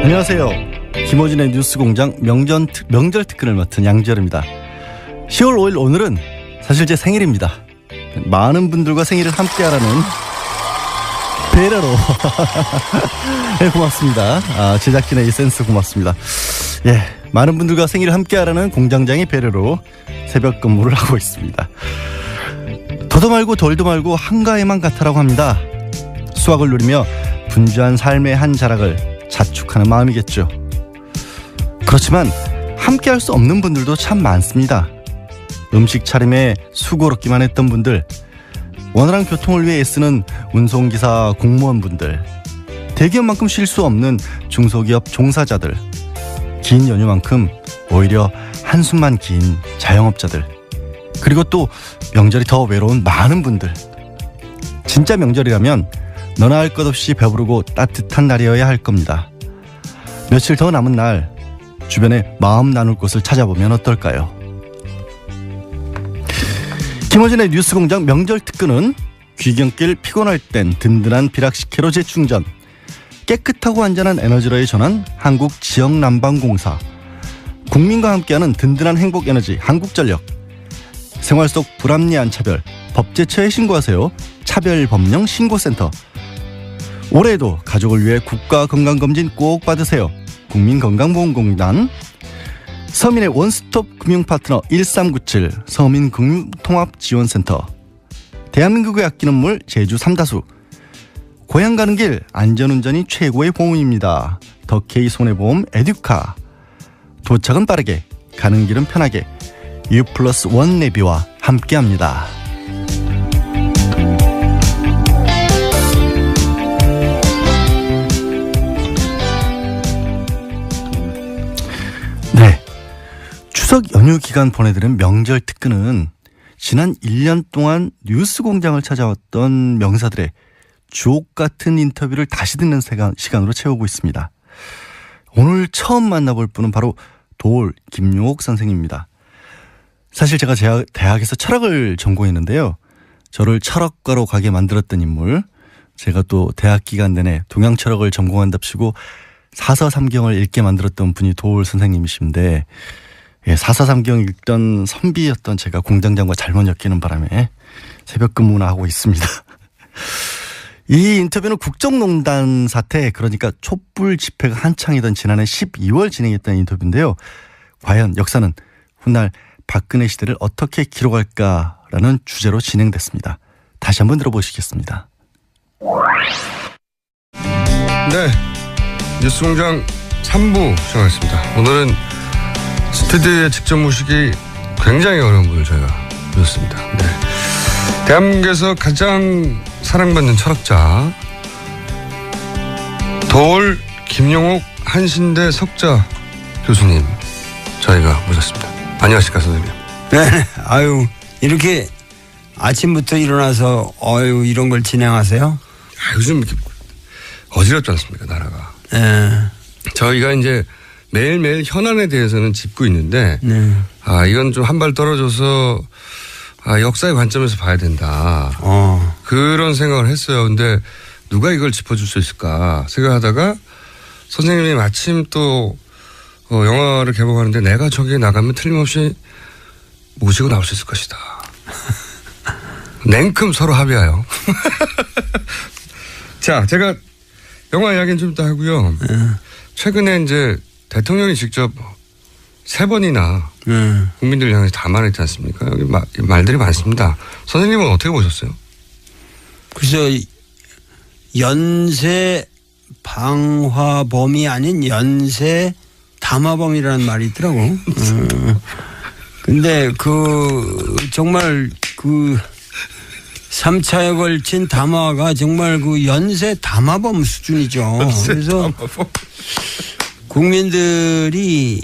안녕하세요. 김어준의 뉴스공장 명절 특근을 맡은 양지열입니다. 10월 5일 오늘은 사실 제 생일입니다. 많은 분들과 생일을 함께하라는 배려로 네, 고맙습니다. 제작진의 이 센스 고맙습니다. 예, 많은 분들과 생일을 함께하라는 공장장의 배려로 새벽 근무를 하고 있습니다. 더도 말고 덜도 말고 한가해만 같아라고 합니다. 수확을 누리며 분주한 삶의 한 자락을 자축하는 마음이겠죠. 그렇지만 함께할 수 없는 분들도 참 많습니다. 음식 차림에 수고롭기만 했던 분들, 원활한 교통을 위해 애쓰는 운송기사 공무원분들, 대기업만큼 쉴 수 없는 중소기업 종사자들, 긴 연휴만큼 오히려 한숨만 긴 자영업자들, 그리고 또 명절이 더 외로운 많은 분들. 진짜 명절이라면 너나 할 것 없이 배부르고 따뜻한 날이어야 할 겁니다. 며칠 더 남은 날 주변에 마음 나눌 곳을 찾아보면 어떨까요? 김어준의 뉴스공장 명절 특근은 귀경길 피곤할 땐 든든한 비락식혜로 재충전, 깨끗하고 안전한 에너지로의 전환 한국지역난방공사, 국민과 함께하는 든든한 행복에너지 한국전력, 생활 속 불합리한 차별 법제처에 신고하세요 차별법령신고센터, 올해에도 가족을 위해 국가건강검진 꼭 받으세요 국민건강보험공단, 서민의 원스톱 금융파트너 1397 서민금융통합지원센터, 대한민국의 아끼는 물 제주 삼다수, 고향 가는 길 안전운전이 최고의 보험입니다. 더케이 손해보험 에듀카, 도착은 빠르게 가는 길은 편하게 U+1 내비와 함께합니다. 네, 추석 연휴 기간 보내드린 명절 특근은 지난 1년 동안 뉴스공장을 찾아왔던 명사들의 주옥같은 인터뷰를 다시 듣는 시간으로 채우고 있습니다. 오늘 처음 만나볼 분은 바로 도올 김용옥 선생님입니다. 사실 제가 대학에서 철학을 전공했는데요. 저를 철학과로 가게 만들었던 인물, 제가 또 대학 기간 내내 동양철학을 전공한답시고 사서삼경을 읽게 만들었던 분이 도올 선생님이신데, 예, 사서삼경 읽던 선비였던 제가 공장장과 잘못 엮이는 바람에 새벽 근무나 하고 있습니다. 이 인터뷰는 국정농단 사태, 그러니까 촛불 집회가 한창이던 지난해 12월 진행했던 인터뷰인데요. 과연 역사는 훗날 박근혜 시대를 어떻게 기록할까라는 주제로 진행됐습니다. 다시 한번 들어보시겠습니다. 네, 뉴스공장 3부 시작하겠습니다. 오늘은 스튜디오에 직접 모시기 굉장히 어려운 분을 저희가 모셨습니다. 네. 대한민국에서 가장 사랑받는 철학자 도올 김용옥 한신대 석자 교수님 저희가 모셨습니다. 안녕하십니까 선생님. 네, 아유 이렇게 아침부터 일어나서 이런 걸 진행하세요? 요즘 이렇게 어지럽지 않습니까 나라가? 네. 저희가 이제 매일매일 현안에 대해서는 짚고 있는데 이건 좀 한 발 떨어져서 역사의 관점에서 봐야 된다. 그런 생각을 했어요. 근데 누가 이걸 짚어줄 수 있을까 생각하다가 선생님이 마침 또 영화를 개봉하는데 내가 저기에 나가면 틀림없이 모시고 나올 수 있을 것이다. 냉큼 서로 합의하여. 자, 제가 영화 이야기는 좀 이따 하고요. 최근에 이제 대통령이 직접 3번이나 국민들 향해서 담아냈지 않습니까? 여기 말들이 많습니다. 선생님은 어떻게 보셨어요? 그래서 연쇄 방화범이 아닌 연쇄 담화범이라는 말이 있더라고. 근데 정말 3차에 걸친 담화가 정말 연쇄 담화범 수준이죠. 그래서 국민들이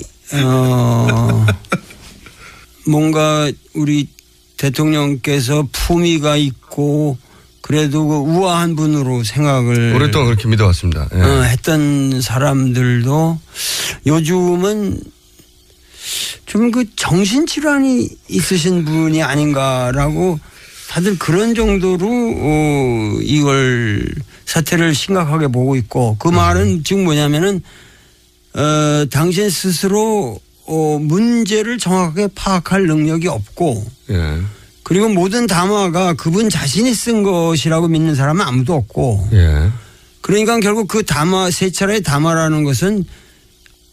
뭔가 우리 대통령께서 품위가 있고 그래도 우아한 분으로 생각을 오랫동안 그렇게 믿어왔습니다. 예. 했던 사람들도 요즘은 좀 정신질환이 있으신 분이 아닌가라고 다들 그런 정도로 이걸 사태를 심각하게 보고 있고, 그 말은 지금 뭐냐면은 당신 스스로 문제를 정확하게 파악할 능력이 없고 예. 그리고 모든 담화가 그분 자신이 쓴 것이라고 믿는 사람은 아무도 없고 예. 그러니까 결국 그 담화 세 차례의 담화라는 것은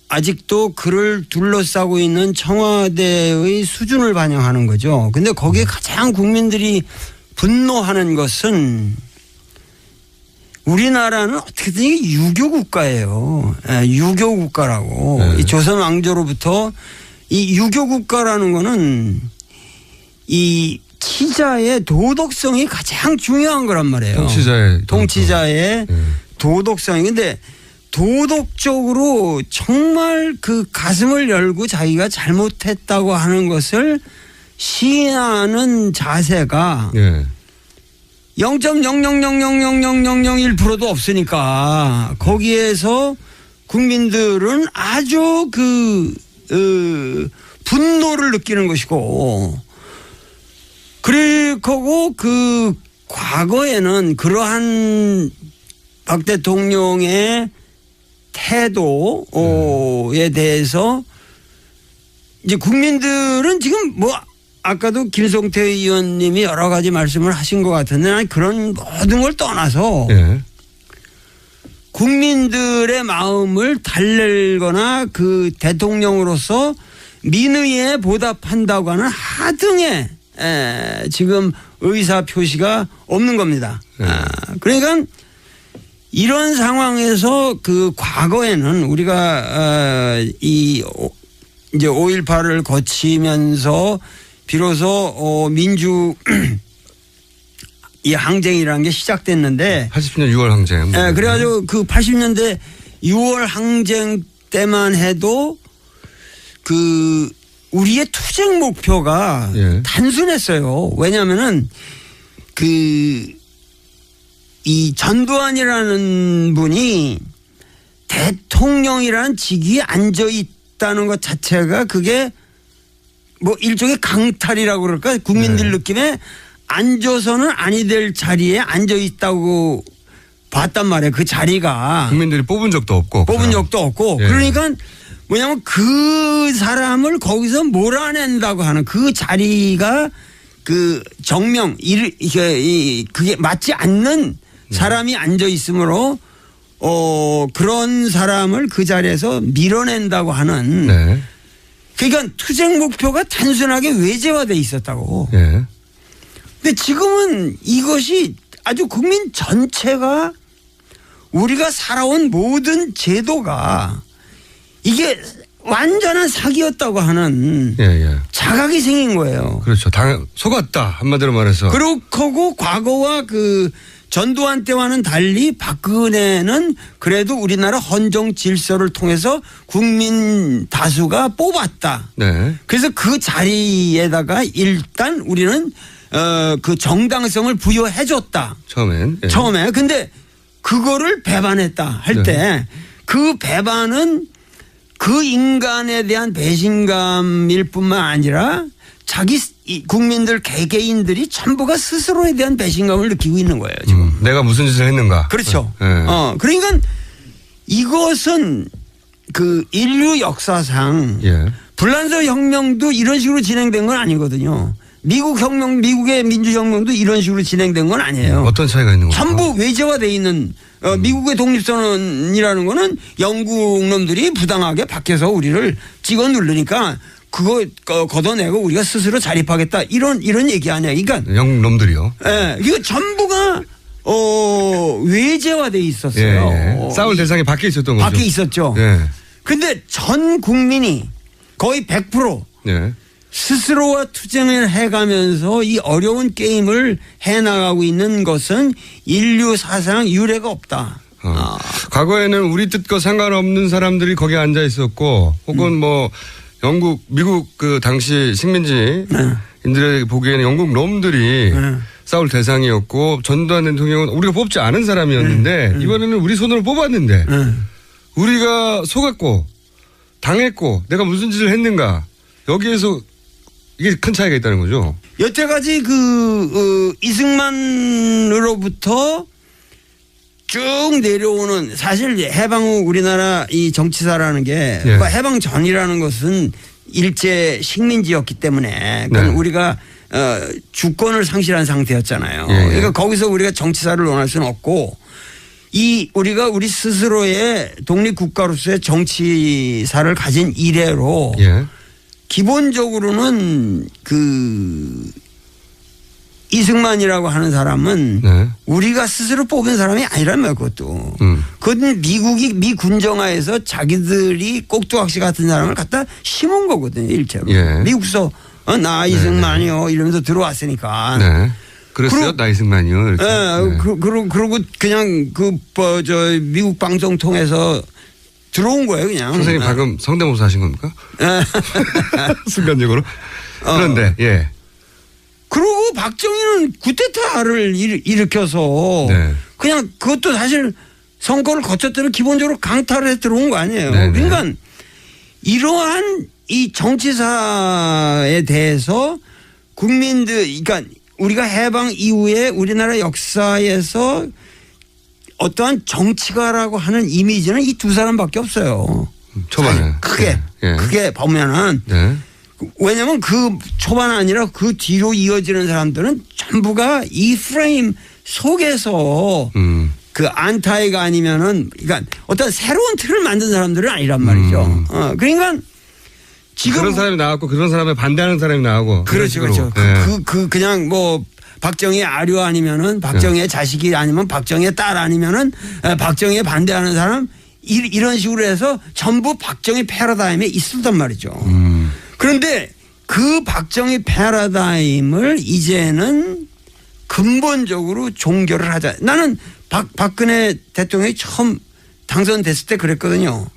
아직도 그를 둘러싸고 있는 청와대의 수준을 반영하는 거죠. 근데 거기에 가장 국민들이 분노하는 것은 우리나라는 어떻게든 이게 유교 국가예요. 유교 국가라고. 이 조선 왕조로부터 이 유교 국가라는 거는 이 치자의 도덕성이 가장 중요한 거란 말이에요. 통치자의 도덕성이. 근데 도덕적으로 정말 그 가슴을 열고 자기가 잘못했다고 하는 것을 시인하는 자세가 0.000000001%도 없으니까 거기에서 국민들은 아주 분노를 느끼는 것이고 그리고 그 과거에는 그러한 박 대통령의 태도에 대해서 이제 국민들은 지금 뭐 아까도 김성태 의원님이 여러 가지 말씀을 하신 것 같은데 그런 모든 걸 떠나서 국민들의 마음을 달랠거나 그 대통령으로서 민의에 보답한다고 하는 하등의 지금 의사 표시가 없는 겁니다. 그러니까 이런 상황에서 그 과거에는 우리가 이제 5.18을 거치면서 비로소 민주 이 항쟁이라는 게 시작됐는데 80년 6월 항쟁. 네, 그래가지고 그 80년대 6월 항쟁 때만 해도 그 우리의 투쟁 목표가 단순했어요. 왜냐하면은 이 전두환이라는 분이 대통령이라는 직위에 앉아 있다는 것 자체가 그게 뭐 일종의 강탈이라고 그럴까 국민들 느낌에 앉아서는 아니 될 자리에 앉아 있다고 봤단 말이에요. 그 자리가 국민들이 뽑은 적도 없고 그러니까 뭐냐면 그 사람을 거기서 몰아낸다고 하는 그 자리가 그 정명 그게 맞지 않는 사람이 앉아 있으므로 그런 사람을 그 자리에서 밀어낸다고 하는 그러니까 투쟁 목표가 단순하게 외제화돼 있었다고. 근데 지금은 이것이 아주 국민 전체가 우리가 살아온 모든 제도가 이게 완전한 사기였다고 하는 자각이 생긴 거예요. 그렇죠. 속았다 한마디로 말해서. 그렇고 과거와 그 전두환 때와는 달리 박근혜는 그래도 우리나라 헌정 질서를 통해서 국민 다수가 뽑았다. 그래서 그 자리에다가 일단 우리는 그 정당성을 부여해 줬다. 처음에. 근데 그거를 배반했다 할 때 그 배반은 그 인간에 대한 배신감일 뿐만 아니라 자기 국민들 개개인들이 전부가 스스로에 대한 배신감을 느끼고 있는 거예요. 지금. 내가 무슨 짓을 했는가. 그렇죠. 그러니까 이것은 그 인류 역사상 불란서 혁명도 이런 식으로 진행된 건 아니거든요. 미국의 민주혁명도 이런 식으로 진행된 건 아니에요. 어떤 차이가 있는 거죠? 전부 외제화되어 있는 미국의 독립선언이라는 거는 영국 놈들이 부당하게 밖에서 우리를 찍어 누르니까 그거 걷어내고 우리가 스스로 자립하겠다 이런 얘기 아니야. 그러니까 영국 놈들이요. 이거 전부가 외제화되어 있었어요. 싸울 대상이 밖에 있었던 거죠. 밖에 있었죠. 근데 전 국민이 거의 100% 스스로와 투쟁을 해가면서 이 어려운 게임을 해나가고 있는 것은 인류 사상 유례가 없다. 과거에는 우리 뜻과 상관없는 사람들이 거기에 앉아 있었고 혹은 뭐 미국 그 당시 식민지인들의 보기에는 영국 놈들이 싸울 대상이었고 전두환 대통령은 우리가 뽑지 않은 사람이었는데 이번에는 우리 손으로 뽑았는데 우리가 속았고 당했고 내가 무슨 짓을 했는가 여기에서 이게 큰 차이가 있다는 거죠. 여태까지 이승만으로부터 쭉 내려오는 사실 해방 후 우리나라 이 정치사라는 게 예. 해방 전이라는 것은 일제 식민지였기 때문에 그러니까 우리가 주권을 상실한 상태였잖아요. 예. 그러니까 거기서 우리가 정치사를 논할 수는 없고 우리가 우리 스스로의 독립국가로서의 정치사를 가진 이래로 예. 기본적으로는 이승만이라고 하는 사람은 네. 우리가 스스로 뽑은 사람이 아니란 말이야 그것도. 그건 미 군정화에서 자기들이 꼭두각시 같은 사람을 갖다 심은 거거든요 일체로. 예. 미국서 나 이승만이요 이러면서 들어왔으니까. 네. 그랬어요? 나 이승만이요. 이렇게. 네. 그러고 그냥 미국 방송 통해서 들어온 거예요 그냥. 선생님 방금 성대모사 하신 겁니까? 순간적으로. 그런데 예. 그리고 박정희는 쿠데타를 일으켜서 네. 그냥 그것도 사실 선거를 거쳤더니 기본적으로 강탈을 해 들어온 거 아니에요. 네네. 그러니까 이러한 이 정치사에 대해서 국민들 그러니까 우리가 해방 이후에 우리나라 역사에서 어떠한 정치가라고 하는 이미지는 이 두 사람밖에 없어요. 초반에. 크게 보면은 네. 왜냐하면 그 초반 아니라 그 뒤로 이어지는 사람들은 전부가 이 프레임 속에서 그 안타이가 아니면은 그러니까 어떤 새로운 틀을 만든 사람들은 아니란 말이죠. 그러니까 지금 그런 사람이 나왔고 그런 사람에 반대하는 사람이 나오고. 그렇죠. 네. 그냥 뭐 박정희 아류 아니면은 박정희의 자식이 아니면 박정희의 딸 아니면은 박정희에 반대하는 사람 이런 식으로 해서 전부 박정희 패러다임에 있었단 말이죠. 그런데 그 박정희 패러다임을 이제는 근본적으로 종결을 하자. 나는 박근혜 대통령이 처음 당선됐을 때 그랬거든요.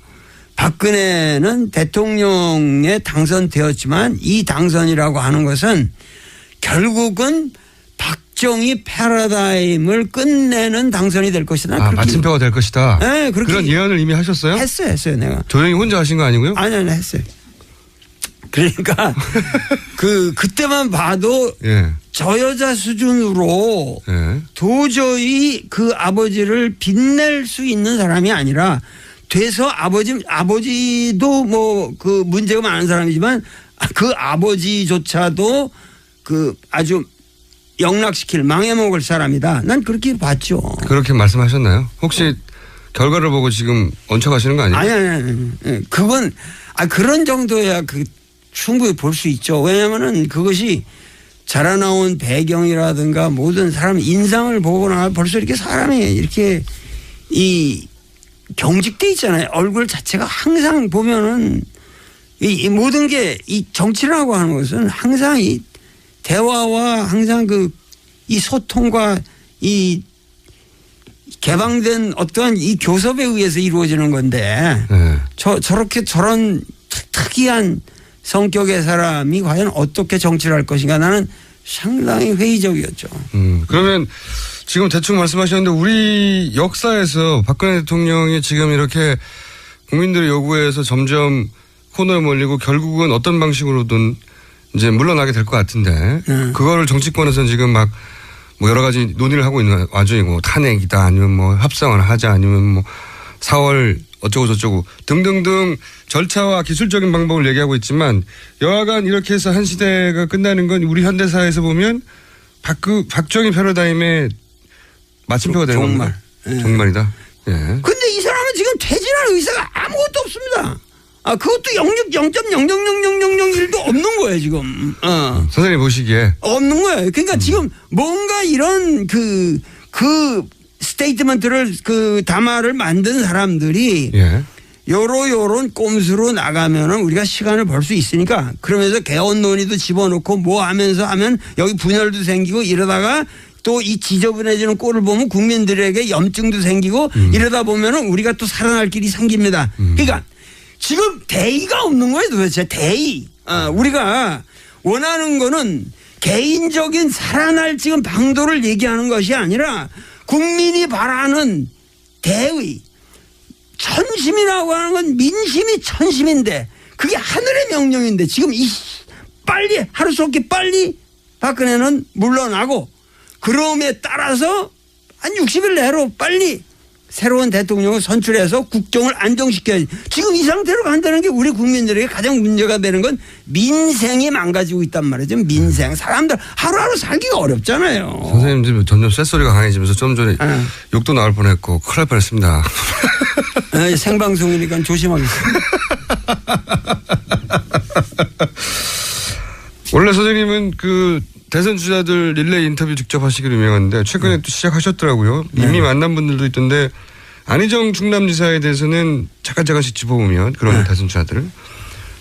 박근혜는 대통령에 당선되었지만 이 당선이라고 하는 것은 결국은 박정희 패러다임을 끝내는 당선이 될 것이다. 마침표가 될 것이다. 네, 그런 예언을 이미 하셨어요? 했어요 내가. 조용히 혼자 하신 거 아니고요? 아니 했어요. 그러니까 그때만 봐도 예. 저 여자 수준으로 예. 도저히 그 아버지를 빛낼 수 있는 사람이 아니라 돼서 아버지도 뭐 그 문제가 많은 사람이지만 그 아버지조차도 그 아주 영락시킬 망해먹을 사람이다. 난 그렇게 봤죠. 그렇게 말씀하셨나요? 혹시 결과를 보고 지금 얹혀가시는 거 아니에요? 아니. 그건 그런 정도야 충분히 볼 수 있죠. 왜냐하면은 그것이 자라나온 배경이라든가 모든 사람 인상을 보거나 벌써 이렇게 사람이 이렇게 이 경직돼 있잖아요. 얼굴 자체가 항상 보면은 이 모든 게 이 정치라고 하는 것은 항상 이 대화와 항상 이 소통과 이 개방된 어떠한 이 교섭에 의해서 이루어지는 건데 저런 특이한 성격의 사람이 과연 어떻게 정치를 할 것인가 나는 상당히 회의적이었죠. 그러면 지금 대충 말씀하셨는데 우리 역사에서 박근혜 대통령이 지금 이렇게 국민들의 요구에서 점점 코너에 몰리고 결국은 어떤 방식으로든 이제 물러나게 될 것 같은데 그거를 정치권에서는 지금 막 뭐 여러 가지 논의를 하고 있는 와중이고 탄핵이다 아니면 뭐 협상을 하자 아니면 뭐 4월 어쩌고 저쩌고 등등등 절차와 기술적인 방법을 얘기하고 있지만 여하간 이렇게 해서 한 시대가 끝나는 건 우리 현대사에서 보면 박정희 패러다임의 마침표가 되는 겁니다. 정말이다. 예. 근데 이 사람은 지금 퇴진할 의사가 아무것도 없습니다. 그것도 0.000001도 없는 거예요, 지금. 선생님 보시기에. 없는 거예요. 그러니까 지금 뭔가 이런 그 스테이트먼트를 담화를 만든 사람들이 요런 꼼수로 나가면은 우리가 시간을 벌 수 있으니까 그러면서 개헌 논의도 집어넣고 뭐 하면서 하면 여기 분열도 생기고 이러다가 또 이 지저분해지는 꼴을 보면 국민들에게 염증도 생기고 이러다 보면은 우리가 또 살아날 길이 생깁니다. 그러니까 지금 대의가 없는 거예요, 도대체 대의. 우리가 원하는 거는 개인적인 살아날 지금 방도를 얘기하는 것이 아니라 국민이 바라는 대의. 천심이라고 하는 건 민심이 천심인데 그게 하늘의 명령인데 지금 빨리 하루속히 빨리 박근혜는 물러나고 그럼에 따라서 한 60일 내로 빨리 새로운 대통령을 선출해서 국정을 안정시켜야지. 지금 이 상태로 간다는 게 우리 국민들에게 가장 문제가 되는 건 민생이 망가지고 있단 말이죠. 민생. 사람들 하루하루 살기가 어렵잖아요. 선생님 지금 점점 쇳소리가 강해지면서 좀 전에 욕도 나올 뻔했고 큰일 날 뻔했습니다. 생방송이니까 조심하겠습니다. 원래 선생님은 그 대선 주자들 릴레이 인터뷰 직접 하시기로 유명한데 최근에 또 시작하셨더라고요. 이미 만난 분들도 있던데 안희정 충남지사에 대해서는 잠깐씩 짚어보면 그런 대선 주자들을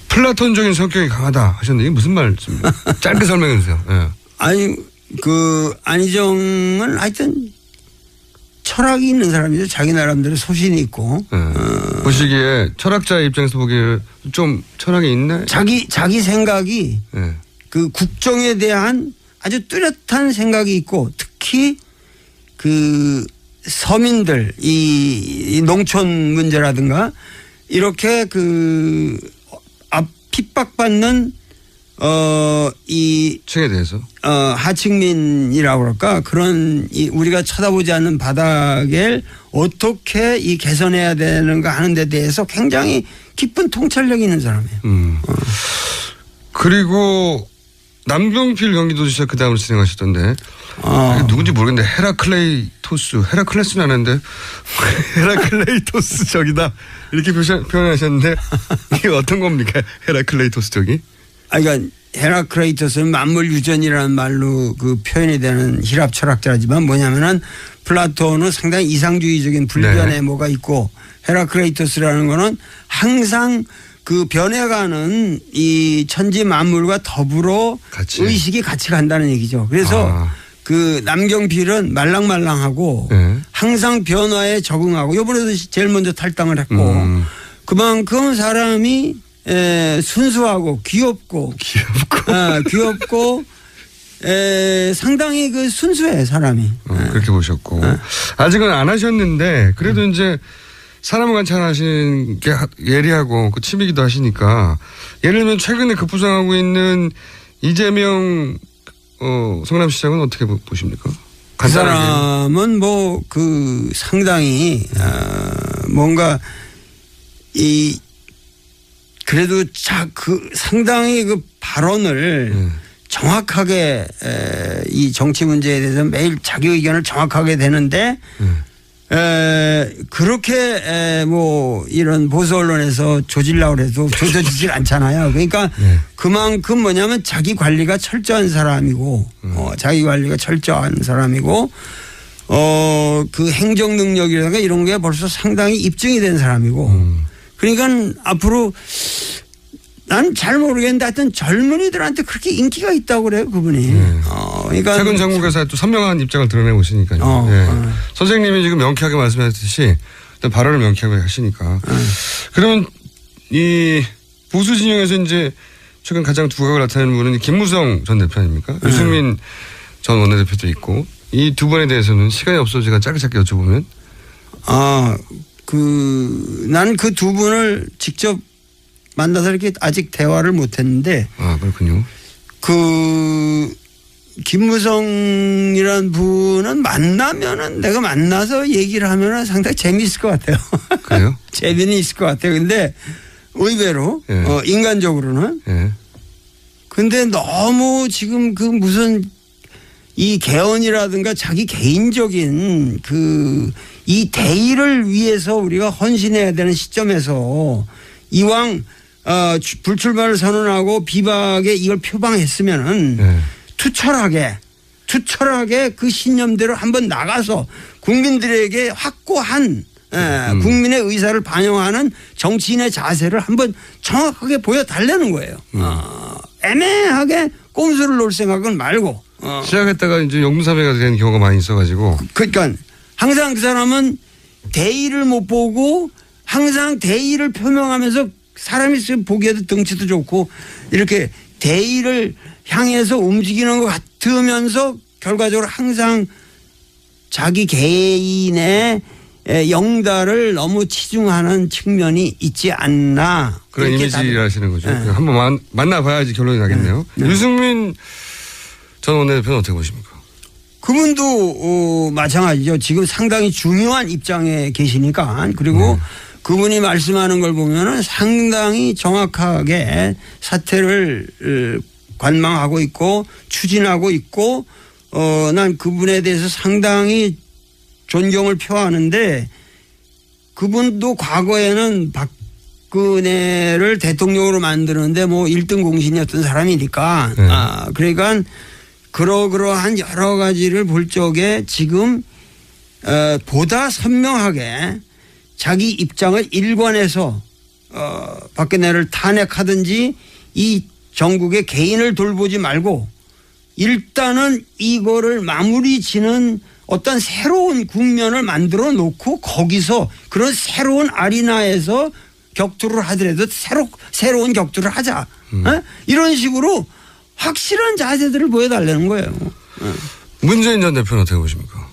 플라톤적인 성격이 강하다 하셨는데 이게 무슨 말씀입니까? 짧게 설명해 주세요. 네. 아니 그 안희정은 하여튼 철학이 있는 사람이죠. 자기 나름대로 소신이 있고. 보시기에 철학자의 입장에서 보기에 좀 철학이 있네. 자기 생각이 그 국정에 대한 아주 뚜렷한 생각이 있고 특히 그 서민들 이 농촌 문제라든가 이렇게 그 핍박받는 이 층에 대해서 하층민이라고 그럴까 그런 우리가 쳐다보지 않는 바닥을 어떻게 이 개선해야 되는가 하는 데 대해서 굉장히 깊은 통찰력이 있는 사람이에요. 그리고 남경필 경기도지사 그 다음을 진행하셨던데 누군지 모르겠는데 헤라클레스는 아는데 헤라클레이토스 적이다 이렇게 표현하셨는데 이게 어떤 겁니까? 헤라클레이토스 적이? 그러니까 헤라클레이토스는 만물유전이라는 말로 그 표현이 되는 히랍 철학자지만 뭐냐면은 플라톤은 상당히 이상주의적인 불변에 뭐가 있고 헤라클레이토스라는 거는 항상 그 변해가는 이 천지 만물과 더불어 의식이 같이 간다는 얘기죠. 그래서 그 남경필은 말랑말랑하고 항상 변화에 적응하고 이번에도 제일 먼저 탈당을 했고 그만큼 사람이 순수하고 귀엽고 상당히 그 순수해 사람이. 그렇게 보셨고 아직은 안 하셨는데 그래도 이제 사람 관찰하시는 게 예리하고 그 취미기도 하시니까 예를 들면 최근에 급부상하고 있는 이재명 성남시장은 어떻게 보십니까? 그 사람은 뭐 그 상당히 뭔가 이 그래도 그 상당히 그 발언을 정확하게 이 정치 문제에 대해서 매일 자기 의견을 정확하게 되는데 그렇게 뭐 이런 보수 언론에서 조질라고 해도 조져지질 않잖아요. 그러니까 그만큼 뭐냐면 자기 관리가 철저한 사람이고 자기 관리가 철저한 사람이고 그 행정 능력이라든가 이런 게 벌써 상당히 입증이 된 사람이고 그러니까 앞으로 난 잘 모르겠는데 하여튼 젊은이들한테 그렇게 인기가 있다고 그래요 그분이. 그러니까 최근 정국에서 또 선명한 입장을 드러내고 있으니까요. 선생님이 지금 명쾌하게 말씀하셨듯이 일단 발언을 명쾌하게 하시니까. 그러면 이 보수 진영에서 이제 최근 가장 두각을 나타내는 분은 김무성 전 대표 아닙니까? 유승민 전 원내대표도 있고 이 두 분에 대해서는 시간이 없어서 제가 짧게 여쭤보면. 난 그 두 분을 직접 만나서 이렇게 아직 대화를 못 했는데. 그렇군요. 김무성이라는 분은 만나면은 내가 만나서 얘기를 하면은 상당히 재미있을 것 같아요. 그래요? 재미는 있을 것 같아요. 근데 의외로 인간적으로는. 근데 너무 지금 그 무슨 이 개헌이라든가 자기 개인적인 이 대의를 위해서 우리가 헌신해야 되는 시점에서 이왕 불출마를 선언하고 비박에 이걸 표방했으면은 투철하게 그 신념대로 한번 나가서 국민들에게 확고한 국민의 의사를 반영하는 정치인의 자세를 한번 정확하게 보여달라는 거예요. 애매하게 꼼수를 놓을 생각은 말고. 시작했다가 이제 용문사배가 된 경우가 많이 있어가지고. 그러니까 항상 그 사람은 대의를 못 보고 항상 대의를 표명하면서 사람이 보기에도 덩치도 좋고 이렇게 대의를 향해서 움직이는 것 같으면서 결과적으로 항상 자기 개인의 영달을 너무 치중하는 측면이 있지 않나. 그런 이미지를 하시는 거죠. 한번 만나봐야지 결론이 나겠네요. 유승민 전 원내대표는 어떻게 보십니까? 그분도 마찬가지죠. 지금 상당히 중요한 입장에 계시니까. 그리고 그분이 말씀하는 걸 보면은 상당히 정확하게 사태를 관망하고 있고 추진하고 있고 난 그분에 대해서 상당히 존경을 표하는데 그분도 과거에는 박근혜를 대통령으로 만드는데 뭐 1등 공신이었던 사람이니까 그러니까 그러한 여러 가지를 볼 적에 지금 보다 선명하게 자기 입장을 일관해서 박근혜를 탄핵하든지 이 정국의 개인을 돌보지 말고 일단은 이거를 마무리 지는 어떤 새로운 국면을 만들어 놓고 거기서 그런 새로운 아리나에서 격투를 하더라도 새로운 격투를 하자. 이런 식으로 확실한 자세들을 보여달라는 거예요. 문재인 전 대표는 어떻게 보십니까?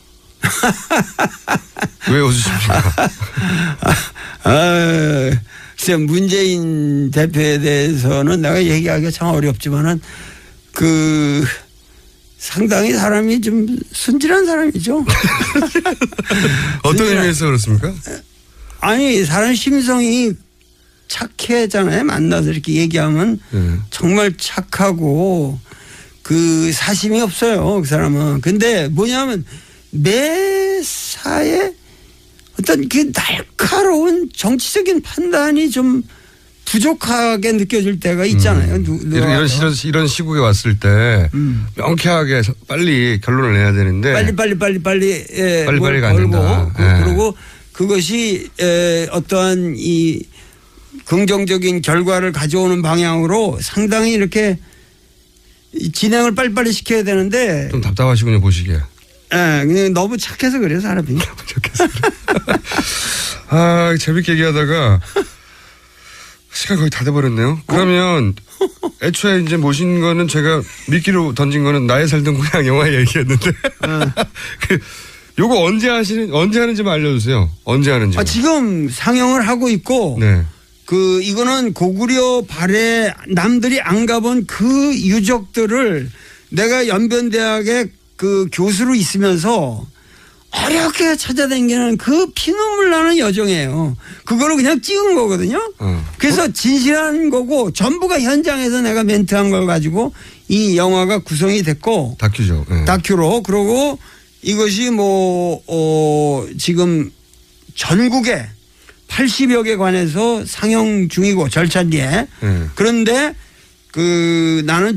왜 웃으십니까? 글쎄 문재인 대표에 대해서는 내가 얘기하기가 참 어렵지만은 상당히 사람이 좀 순진한 사람이죠. 어떤 의미에서 그렇습니까? 아니 사람 심성이 착해잖아요. 만나서 이렇게 얘기하면 정말 착하고 그 사심이 없어요. 그 사람은. 근데 뭐냐면 매사에 어떤 그 날카로운 정치적인 판단이 좀 부족하게 느껴질 때가 있잖아요. 이런 시국에 왔을 때 명쾌하게 빨리 결론을 내야 되는데 빨리 빨리 안 된다. 그리고 그것이 어떠한 이 긍정적인 결과를 가져오는 방향으로 상당히 이렇게 진행을 빨리빨리 시켜야 되는데 좀 답답하시군요 보시기에. 그냥 너무 착해서 그래요 사람이. 착해서. 재밌게 얘기하다가 시간 거의 다 돼버렸네요. 그러면 애초에 이제 모신 거는 제가 미끼로 던진 거는 나의 살던 고향 영화 얘기였는데 요거 언제 하는지만 알려주세요. 언제 하는지. 지금 상영을 하고 있고. 네. 이거는 고구려 발에 남들이 안 가본 그 유적들을 내가 연변대학의 그 교수로 있으면서 어렵게 찾아다니는 그 피눈물 나는 여정이에요. 그거를 그냥 찍은 거거든요. 그래서 진실한 거고 전부가 현장에서 내가 멘트한 걸 가지고 이 영화가 구성이 됐고. 다큐죠. 네. 다큐로. 그러고 이것이 지금 전국에 80여 개 관에서 상영 중이고 절차 뒤에. 그런데 나는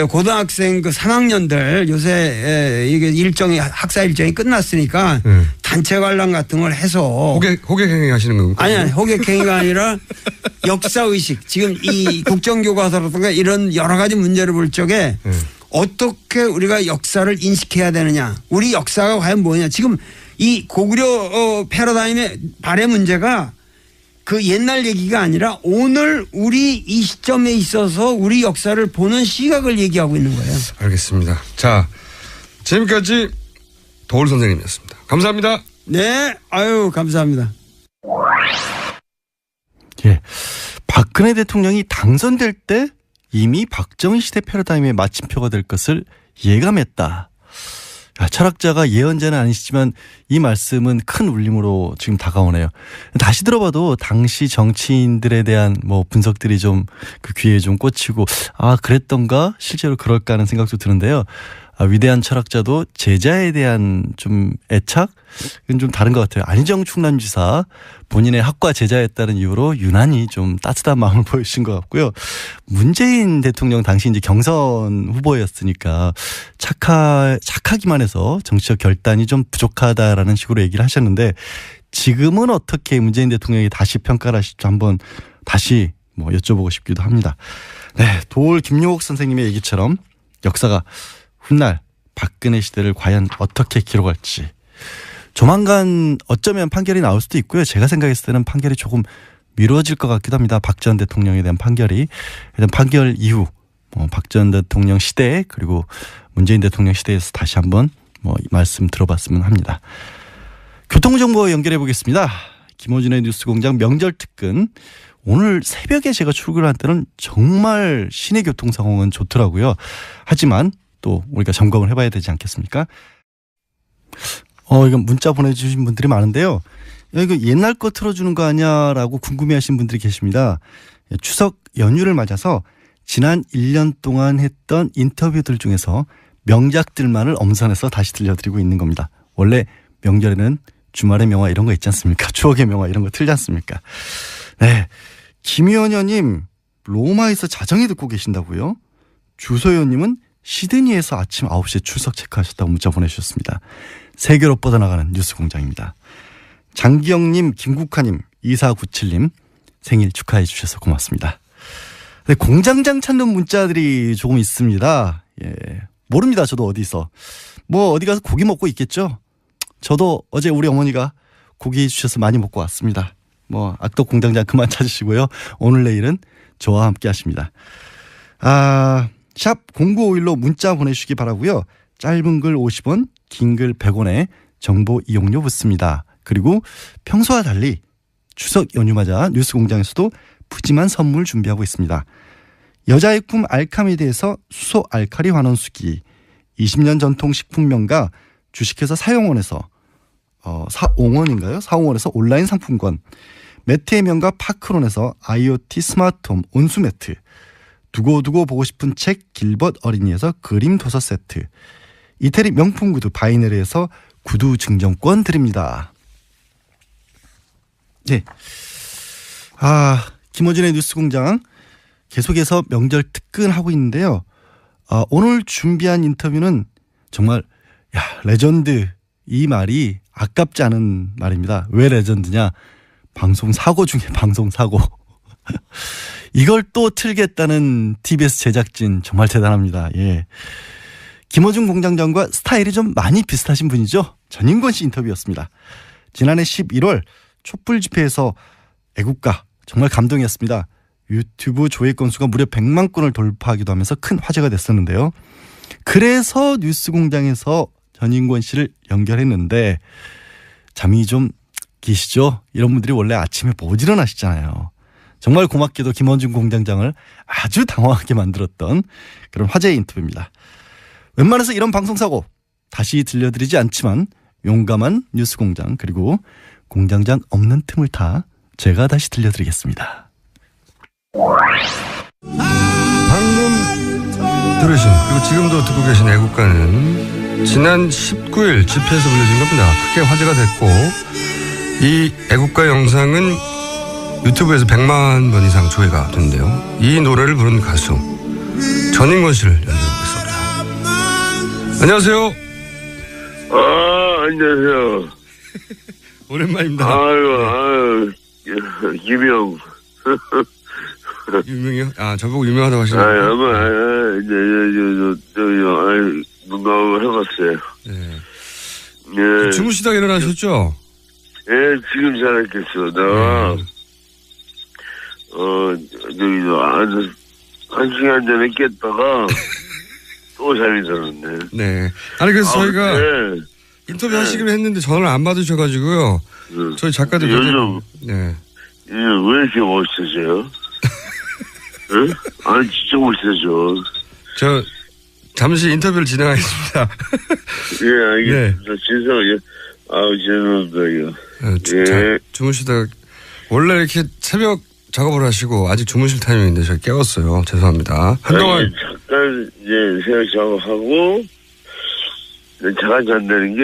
고등학생 3학년들 요새 이게 학사 일정이 끝났으니까 단체 관람 같은 걸 해서. 호객행위 하시는 겁니까? 아니, 호객행위가 아니라 역사의식. 지금 이 국정교과서라든가 이런 여러 가지 문제를 볼 적에 어떻게 우리가 역사를 인식해야 되느냐. 우리 역사가 과연 뭐냐. 지금 이 고구려 패러다임의 발의 문제가 그 옛날 얘기가 아니라 오늘 우리 이 시점에 있어서 우리 역사를 보는 시각을 얘기하고 있는 거예요. 알겠습니다. 자, 지금까지 도울 선생님이었습니다. 감사합니다. 네, 감사합니다. 예, 박근혜 대통령이 당선될 때 이미 박정희 시대 패러다임의 마침표가 될 것을 예감했다. 철학자가 예언자는 아니시지만 이 말씀은 큰 울림으로 지금 다가오네요. 다시 들어봐도 당시 정치인들에 대한 분석들이 좀 그 귀에 좀 꽂히고 그랬던가 실제로 그럴까 하는 생각도 드는데요. 위대한 철학자도 제자에 대한 좀 애착은 좀 다른 것 같아요. 안희정 충남지사 본인의 학과 제자였다는 이유로 유난히 좀 따뜻한 마음을 보여주신 것 같고요. 문재인 대통령 당시 이제 경선 후보였으니까 착하기만 해서 정치적 결단이 좀 부족하다라는 식으로 얘기를 하셨는데 지금은 어떻게 문재인 대통령이 다시 평가를 하실지 한번 다시 여쭤보고 싶기도 합니다. 네, 도올 김용옥 선생님의 얘기처럼 역사가 훗날 박근혜 시대를 과연 어떻게 기록할지 조만간 어쩌면 판결이 나올 수도 있고요. 제가 생각했을 때는 판결이 조금 미뤄질 것 같기도 합니다. 박 전 대통령에 대한 판결이. 일단 판결 이후 박 전 대통령 시대 그리고 문재인 대통령 시대에서 다시 한번 말씀 들어봤으면 합니다. 교통정보 연결해 보겠습니다. 김호준의 뉴스공장 명절 특근. 오늘 새벽에 제가 출근할 때는 정말 시내 교통 상황은 좋더라고요. 하지만 또 우리가 점검을 해봐야 되지 않겠습니까? 이건 문자 보내주신 분들이 많은데요. 야, 이거 옛날 거 틀어주는 거 아니야라고 궁금해하시는 분들이 계십니다. 추석 연휴를 맞아서 지난 1년 동안 했던 인터뷰들 중에서 명작들만을 엄선해서 다시 들려드리고 있는 겁니다. 원래 명절에는 주말의 명화 이런 거 있지 않습니까? 추억의 명화 이런 거 틀지 않습니까? 네, 김효녀님 로마에서 자정에 듣고 계신다고요? 주소연님은 시드니에서 아침 9시에 출석 체크하셨다고 문자 보내주셨습니다. 세계로 뻗어나가는 뉴스공장입니다. 장기영님, 김국하님, 2497님 생일 축하해 주셔서 고맙습니다. 네, 공장장 찾는 문자들이 조금 있습니다. 예, 모릅니다. 저도 어디서 어디 가서 고기 먹고 있겠죠. 저도 어제 우리 어머니가 고기 주셔서 많이 먹고 왔습니다. 악덕 공장장 그만 찾으시고요. 오늘 내일은 저와 함께 하십니다. 샵 0951로 문자 보내주시기 바라고요. 짧은 글 50원, 긴 글 100원에 정보 이용료 붙습니다. 그리고 평소와 달리 추석 연휴 맞아 뉴스공장에서도 푸짐한 선물 준비하고 있습니다. 여자의 꿈 알카미드에서 수소 알칼리 환원수기, 20년 전통 식품명가 주식회사 사용원에서 사용원에서 온라인 상품권, 매트의 명가 파크론에서 IoT 스마트홈 온수매트, 두고두고 보고 싶은 책 길벗 어린이에서 그림 도서 세트, 이태리 명품 구두 바이네르에서 구두 증정권 드립니다. 네. 김어준의 뉴스공장 계속해서 명절 특근하고 있는데요. 오늘 준비한 인터뷰는 정말 레전드, 이 말이 아깝지 않은 말입니다. 왜 레전드냐? 방송 사고 중에 방송 사고. 이걸 또 틀겠다는 TBS 제작진 정말 대단합니다. 예. 김어준 공장장과 스타일이 좀 많이 비슷하신 분이죠. 전인권 씨 인터뷰였습니다. 지난해 11월 촛불 집회에서 애국가 정말 감동이었습니다. 유튜브 조회 건수가 무려 100만 건을 돌파하기도 하면서 큰 화제가 됐었는데요. 그래서 뉴스공장에서 전인권 씨를 연결했는데 잠이 좀 기시죠? 이런 분들이 원래 아침에 못 일어나시잖아요. 정말 고맙게도 김어준 공장장을 아주 당황하게 만들었던 그런 화제의 인터뷰입니다. 웬만해서 이런 방송사고 다시 들려드리지 않지만 용감한 뉴스공장 그리고 공장장 없는 틈을 타 제가 다시 들려드리겠습니다. 방금 들으신 그리고 지금도 듣고 계신 애국가는 지난 19일 집회에서 불려진 겁니다. 크게 화제가 됐고 이 애국가 영상은 유튜브에서 100만 번 이상 조회가 됐는데요. 이 노래를 부른 가수 전인권 씨를 연결해보겠습니다. 안녕하세요. 안녕하세요. 오랜만입니다. 아유, 유명. 유명이요? 저보고 유명하다고 하시나요? 농담을 해봤어요. 네. 네. 주무시다가 일어나셨죠? 예, 지금 잘했겠어. 내가, 한 시간 전에 깼다가 또 잠이 들었네. 네. 그래서 저희가 인터뷰 하시기로 했는데 전화를 안 받으셔가지고요. 저희 작가들 요즘 네. 왜 이렇게 멋있어져요? 응? 진짜 멋있어져. 저 잠시 인터뷰를 진행하겠습니다. 예, 알겠습니다. 죄송합니다. 예. 주무시다가 원래 이렇게 새벽 작업을 하시고 아직 주무실 타이밍인데 제가 깨웠어요. 죄송합니다. 한동안 잠깐 이제 새벽 작업하고 잠깐 잔다는 게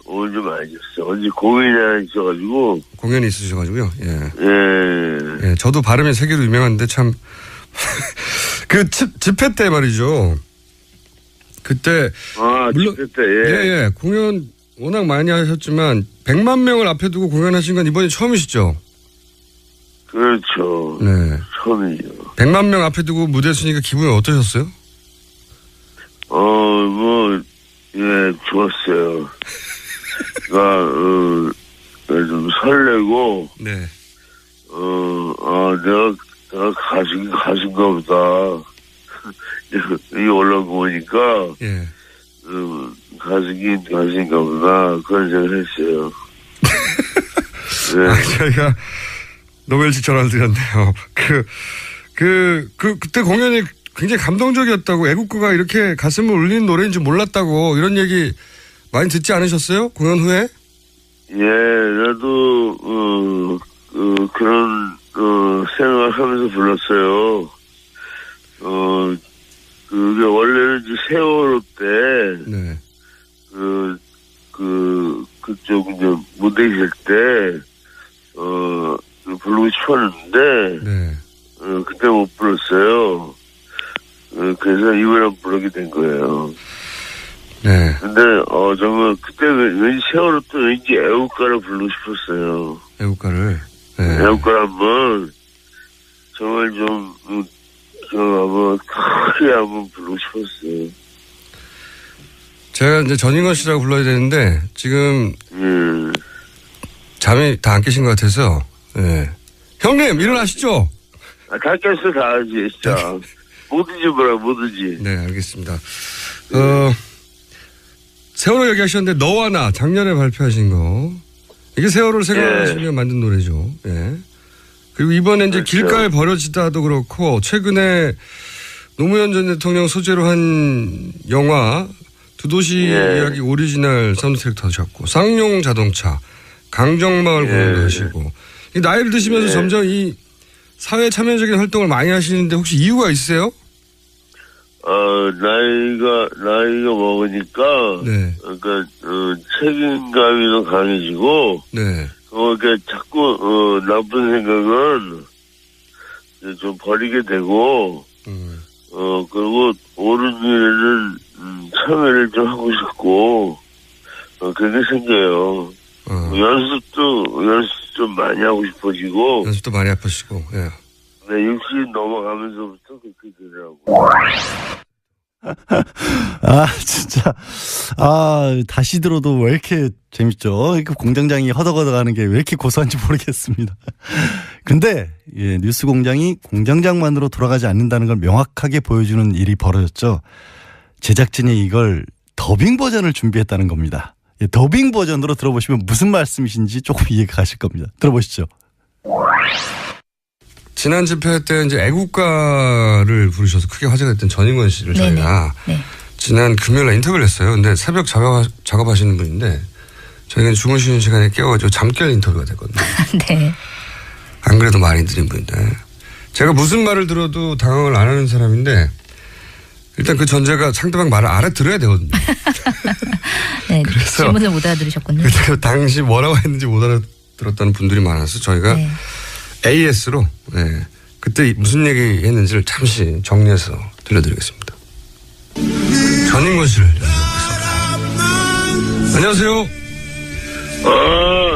오늘 좀 알겠어. 언제 공연이 있어가지고. 공연이 있으셔가지고요. 예. 예. 예. 저도 발음이 세계로 유명한데 참 그 집회 때 말이죠. 그때 물론 집회 때 예. 공연 워낙 많이 하셨지만 100만 명을 앞에 두고 공연하신 건 이번이 처음이시죠? 그렇죠. 네. 처음이죠. 100만 명 앞에 두고 무대 쓰니까 기분이 어떠셨어요? 좋았어요. 좀 설레고. 네. 내가 가수인가 보다. 이 올라온 거 보니까. 예. 가수인가 보다. 그런 생각을 했어요. 네. 저희가 노벨식 전화를 드렸네요. 그때 공연이 굉장히 감동적이었다고 애국가가 이렇게 가슴을 울리는 노래인 줄 몰랐다고 이런 얘기 많이 듣지 않으셨어요? 공연 후에? 예, 나도 그런 생각하면서 불렀어요. 그게 원래는 이제 세월호 때 네. 그쪽 이제 무대 있을 때 부르고 싶었는데 네. 그때 못 불렀어요. 그래서 이번에 부르게 된 거예요. 네. 근데 정말 그때 왠지 세월호 때 왠지 애국가를 부르고 싶었어요. 애국가를. 네. 애국가를 한번 정말 좀 한번 크게 한번 부르고 싶었어요. 제가 이제 전인권 씨라고 불러야 되는데 지금 잠이 다 안 깨신 것 같아서. 네. 형님 일어나시죠. 다 깼어 다 하지 진짜. 뭐든지 뭐라 뭐든지. 네, 알겠습니다. 세월호 얘기하셨는데 너와 나 작년에 발표하신 거 이게 세월호를 생각하시며 만든 노래죠. 예. 그리고 이번에 이제 그렇죠. 길가에 버려지다도 그렇고 최근에 노무현 전 대통령 소재로 한 영화 두 도시 이야기 오리지널 사운드 트랙도 하셨고 쌍용 자동차 강정마을 공연도 하시고 이 나이를 드시면서 점점 이 사회 참여적인 활동을 많이 하시는데 혹시 이유가 있으세요? 나이가 먹으니까, 네. 그러니까, 책임감이 더 강해지고, 네. 이렇게 자꾸, 나쁜 생각은 좀 버리게 되고, 그리고 옳은 일에는 참여를 좀 하고 싶고, 그게 생겨요. 연습도 좀 많이 하고 싶어지고. 연습도 많이 아프시고, 예. 네, 60 넘어가면서부터 그렇게 되더라고요. 진짜. 다시 들어도 왜 이렇게 재밌죠? 이렇게 공장장이 허덕허덕 하는 게 왜 이렇게 고소한지 모르겠습니다. 근데, 뉴스 공장이 공장장만으로 돌아가지 않는다는 걸 명확하게 보여주는 일이 벌어졌죠. 제작진이 이걸 더빙 버전을 준비했다는 겁니다. 더빙 버전으로 들어보시면 무슨 말씀이신지 조금 이해가 가실 겁니다. 들어보시죠. 지난 집회 때 이제 애국가를 부르셔서 크게 화제가 됐던 전인권 씨를 저희가 지난 금요일에 인터뷰를 했어요. 근데 새벽 작업하시는 분인데 저희가 주무시는 시간에 깨워가지고 잠결 인터뷰가 됐거든요. 네. 안 그래도 많이 드린 분인데 제가 무슨 말을 들어도 당황을 안 하는 사람인데 일단 그 전제가 상대방 말을 알아들어야 되거든요. 네. 그래서 질문을 못 알아들으셨군요. 그래서 당시 뭐라고 했는지 못 알아들었다는 분들이 많아서 저희가 AS로 그때 무슨 얘기 했는지를 잠시 정리해서 들려드리겠습니다. 전인권 씨를 연락하겠습니다. 안녕하세요.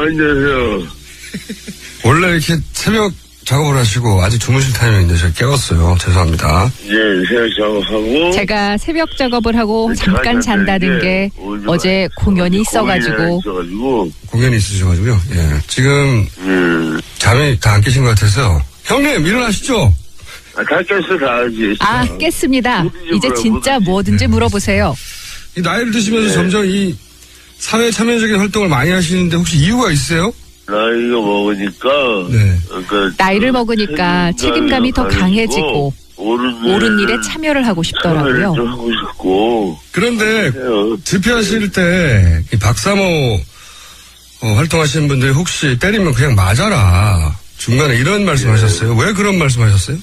안녕하세요. 원래 이렇게 새벽 작업을 하시고 아직 주무실 타이밍인데 제가 깨웠어요. 죄송합니다. 예, 새벽 작업하고. 제가 새벽 작업을 하고 잠깐 잔다는 게 어제 공연이 있어가지고. 공연이 있으셔가지고요. 예. 지금 잠이 다 안 깨신 것 같아서 형님 일어나시죠. 다 깼어 다 하지. 깼습니다. 이제 진짜 뭐든지 물어보세요. 이 나이를 드시면서 점점 이 사회 참여적인 활동을 많이 하시는데 혹시 이유가 있으세요? 나이가 먹으니까. 그러니까 나이를 먹으니까 책임감이 더 강해지고 옳은 일에 참여를 하고 싶더라고요. 좀 하고 싶고. 그런데 집회하실 때 이 박사모 활동하시는 분들이 혹시 때리면 그냥 맞아라. 중간에 이런 말씀하셨어요. 왜 그런 말씀하셨어요?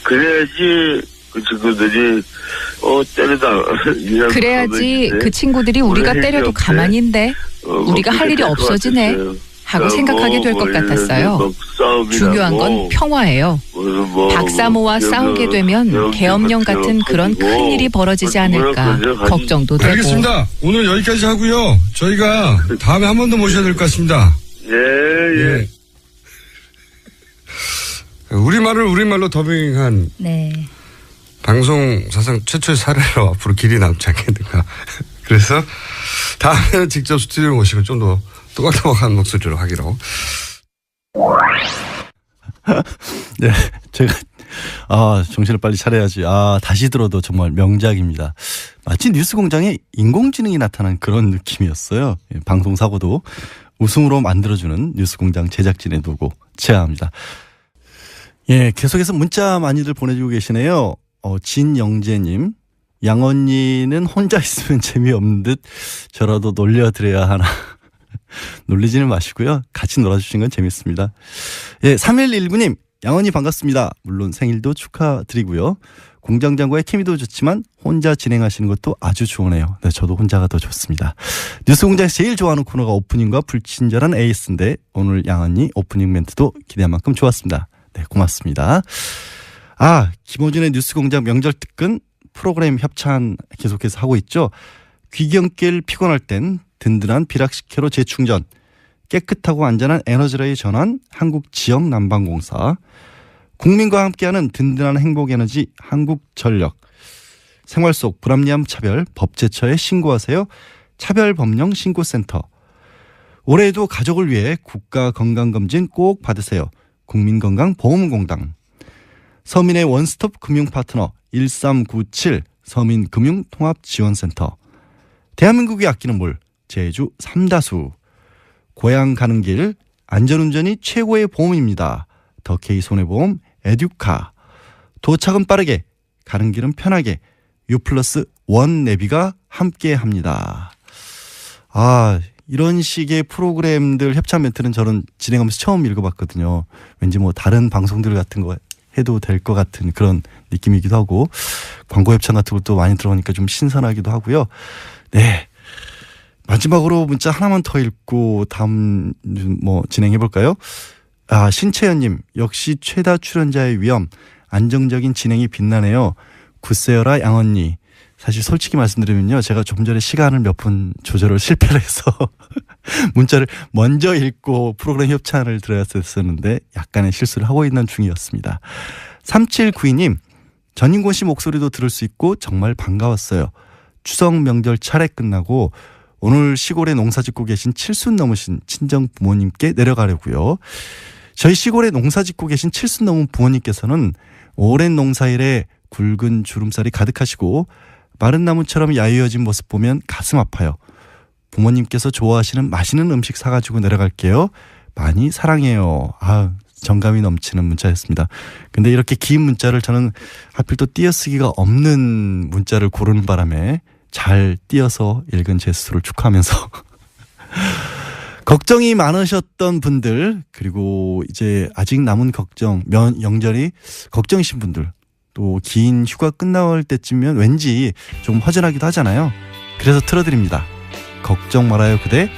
그래야지 그 친구들이 때리다. 그래야지 그 친구들이 우리가 때려도 가만인데 우리가 할 일이 없어지네 하고 생각하게 될 것 같았어요. 중요한 건 평화예요. 박사모와 싸우게 되면 계엄령 같은 그런 큰 일이 벌어지지 않을까 걱정도 되고. 알겠습니다. 오늘 여기까지 하고요. 저희가 다음에 한 번 더 모셔야 될 것 같습니다. 예. 우리말을 우리말로 더빙한 방송 사상 최초의 사례로 앞으로 길이 남지 않겠는가. 그래서 다음에는 직접 스튜디오에 모시고 좀 더 또박또박한 목소리로 하기로. 네, 제가 정신을 빨리 차려야지. 다시 들어도 정말 명작입니다. 마치 뉴스공장에 인공지능이 나타난 그런 느낌이었어요. 방송 사고도 웃음으로 만들어주는 뉴스공장 제작진의 노고 제안합니다. 계속해서 문자 많이들 보내주고 계시네요. 진영재님, 양언니는 혼자 있으면 재미없는 듯 저라도 놀려드려야 하나. 놀리지는 마시고요. 같이 놀아주신 건 재밌습니다. 예, 3119님, 양언니 반갑습니다. 물론 생일도 축하드리고요. 공장장과의 케미도 좋지만 혼자 진행하시는 것도 아주 좋으네요. 네, 저도 혼자가 더 좋습니다. 뉴스공장에서 제일 좋아하는 코너가 오프닝과 불친절한 에이스인데 오늘 양언니 오프닝 멘트도 기대한 만큼 좋았습니다. 네, 고맙습니다. 김호준의 뉴스공장 명절 특근 프로그램 협찬 계속해서 하고 있죠. 귀경길 피곤할 땐 든든한 비락식혜로 재충전, 깨끗하고 안전한 에너지로의 전환 한국 지역 난방공사, 국민과 함께하는 든든한 행복에너지 한국전력, 생활 속 불합리함 차별 법제처에 신고하세요. 차별법령 신고센터, 올해에도 가족을 위해 국가건강검진 꼭 받으세요. 국민건강보험공단, 서민의 원스톱 금융파트너 1397 서민금융통합지원센터, 대한민국이 아끼는 물 제주 삼다수, 고향 가는 길 안전운전이 최고의 보험입니다. 더케이 손해보험 에듀카, 도착은 빠르게 가는 길은 편하게 U+1 내비가 함께합니다. 이런 식의 프로그램들 협찬 멘트는 저는 진행하면서 처음 읽어봤거든요. 왠지 뭐 다른 방송들 같은 거 해도 될 것 같은 그런 느낌이기도 하고, 광고 협찬 같은 것도 많이 들어오니까 좀 신선하기도 하고요. 네, 마지막으로 문자 하나만 더 읽고 다음 진행해 볼까요? 신채연님, 역시 최다 출연자의 위험, 안정적인 진행이 빛나네요. 굿세어라 양언니. 사실 솔직히 말씀드리면요, 제가 좀 전에 시간을 몇 분 조절을 실패를 해서 문자를 먼저 읽고 프로그램 협찬을 드려야 했었는데 약간의 실수를 하고 있는 중이었습니다. 3792님, 전인권 씨 목소리도 들을 수 있고 정말 반가웠어요. 추석 명절 차례 끝나고 오늘 시골에 농사 짓고 계신 7순 넘으신 친정 부모님께 내려가려고요. 저희 시골에 농사 짓고 계신 7순 넘은 부모님께서는 오랜 농사일에 굵은 주름살이 가득하시고 마른 나무처럼 야위어진 모습 보면 가슴 아파요. 부모님께서 좋아하시는 맛있는 음식 사가지고 내려갈게요. 많이 사랑해요. 정감이 넘치는 문자였습니다. 근데 이렇게 긴 문자를 저는 하필 또 띄어쓰기가 없는 문자를 고르는 바람에 잘 띄어서 읽은 제 스스로를 축하하면서 걱정이 많으셨던 분들, 그리고 이제 아직 남은 걱정, 명절이 걱정이신 분들, 또 긴 휴가 끝나올 때쯤이면 왠지 좀 허전하기도 하잖아요. 그래서 틀어드립니다. 걱정 말아요 그대,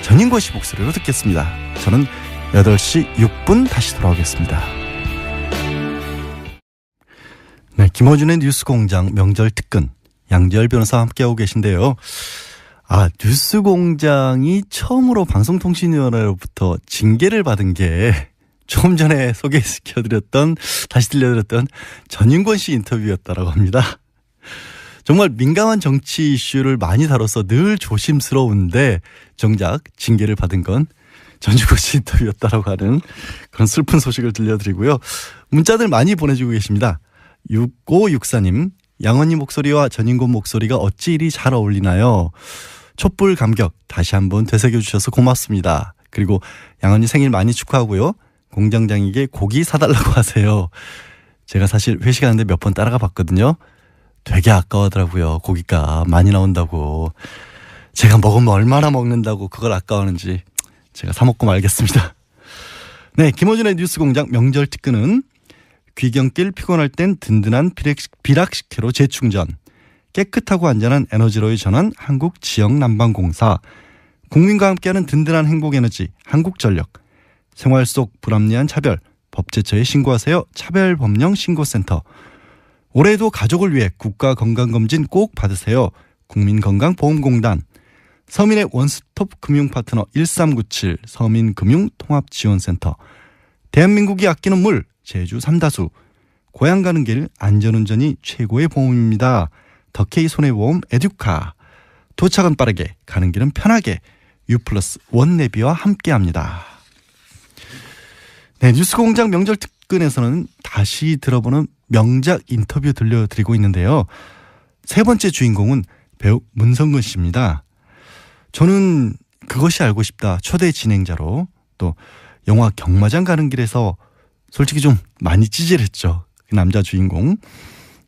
전인권 씨 목소리로 듣겠습니다. 저는 8시 6분 다시 돌아오겠습니다. 네, 김호준의 뉴스공장 명절 특근, 양지열 변호사와 함께하고 계신데요. 뉴스공장이 처음으로 방송통신위원회로부터 징계를 받은 게 조금 전에 소개시켜드렸던, 다시 들려드렸던 전인권 씨 인터뷰였다라고 합니다. 정말 민감한 정치 이슈를 많이 다뤄서 늘 조심스러운데 정작 징계를 받은 건 전인권 씨 인터뷰였다라고 하는 그런 슬픈 소식을 들려드리고요. 문자들 많이 보내주고 계십니다. 6564님, 양언니 목소리와 전인권 목소리가 어찌 이리 잘 어울리나요? 촛불 감격 다시 한번 되새겨주셔서 고맙습니다. 그리고 양언니 생일 많이 축하하고요. 공장장에게 고기 사달라고 하세요. 제가 사실 회식하는데 몇 번 따라가 봤거든요. 되게 아까워하더라고요. 고기가 많이 나온다고. 제가 먹으면 얼마나 먹는다고 그걸 아까워하는지 제가 사 먹고 말겠습니다. 네, 김호준의 뉴스공장 명절 특근은 귀경길 피곤할 땐 든든한 비락식혜로 재충전, 깨끗하고 안전한 에너지로의 전환 한국 지역 난방공사, 국민과 함께하는 든든한 행복에너지 한국전력, 생활 속 불합리한 차별 법제처에 신고하세요. 차별법령 신고센터, 올해에도 가족을 위해 국가건강검진 꼭 받으세요. 국민건강보험공단, 서민의 원스톱 금융파트너 1397 서민금융통합지원센터, 대한민국이 아끼는 물 제주 삼다수, 고향 가는 길 안전운전이 최고의 보험입니다. 더케이 손해보험 에듀카, 도착은 빠르게 가는 길은 편하게 U+1 내비와 함께합니다. 네, 뉴스공장 명절 특근에서는 다시 들어보는 명작 인터뷰 들려드리고 있는데요. 세 번째 주인공은 배우 문성근 씨입니다. 저는 그것이 알고 싶다 초대 진행자로, 또 영화 경마장 가는 길에서 솔직히 좀 많이 찌질했죠. 그 남자 주인공.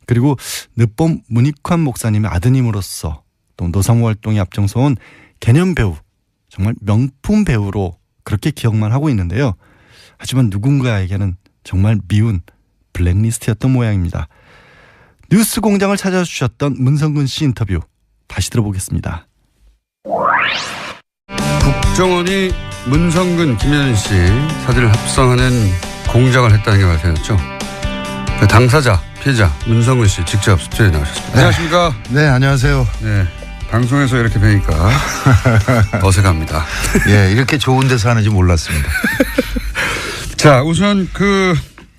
그리고 늦봄 문익환 목사님의 아드님으로서 또 노상모 활동에 앞장서온 개념 배우, 정말 명품 배우로 그렇게 기억만 하고 있는데요. 하지만 누군가에게는 정말 미운 블랙리스트였던 모양입니다. 뉴스 공장을 찾아주셨던 문성근 씨 인터뷰 다시 들어보겠습니다. 국정원이 문성근, 김여준 씨 사진을 합성하는 공작을 했다는 게 밝혀졌죠. 당사자, 피해자 문성근 씨 직접 스튜디오에 나오셨습니다. 네. 안녕하십니까? 네, 안녕하세요. 네, 방송에서 이렇게 뵈니까 어색합니다. 예, 이렇게 좋은 데서 하는지 몰랐습니다. 자, 우선 그